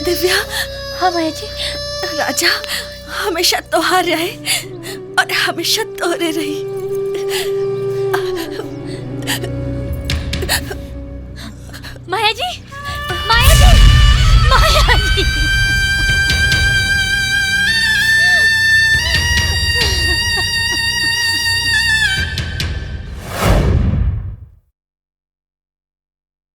Speaker 19: दिव्या।
Speaker 14: हाँ माया जी।
Speaker 19: राजा हमेशा तोहार रहे और हमेशा तोरे रही।
Speaker 14: माया जी।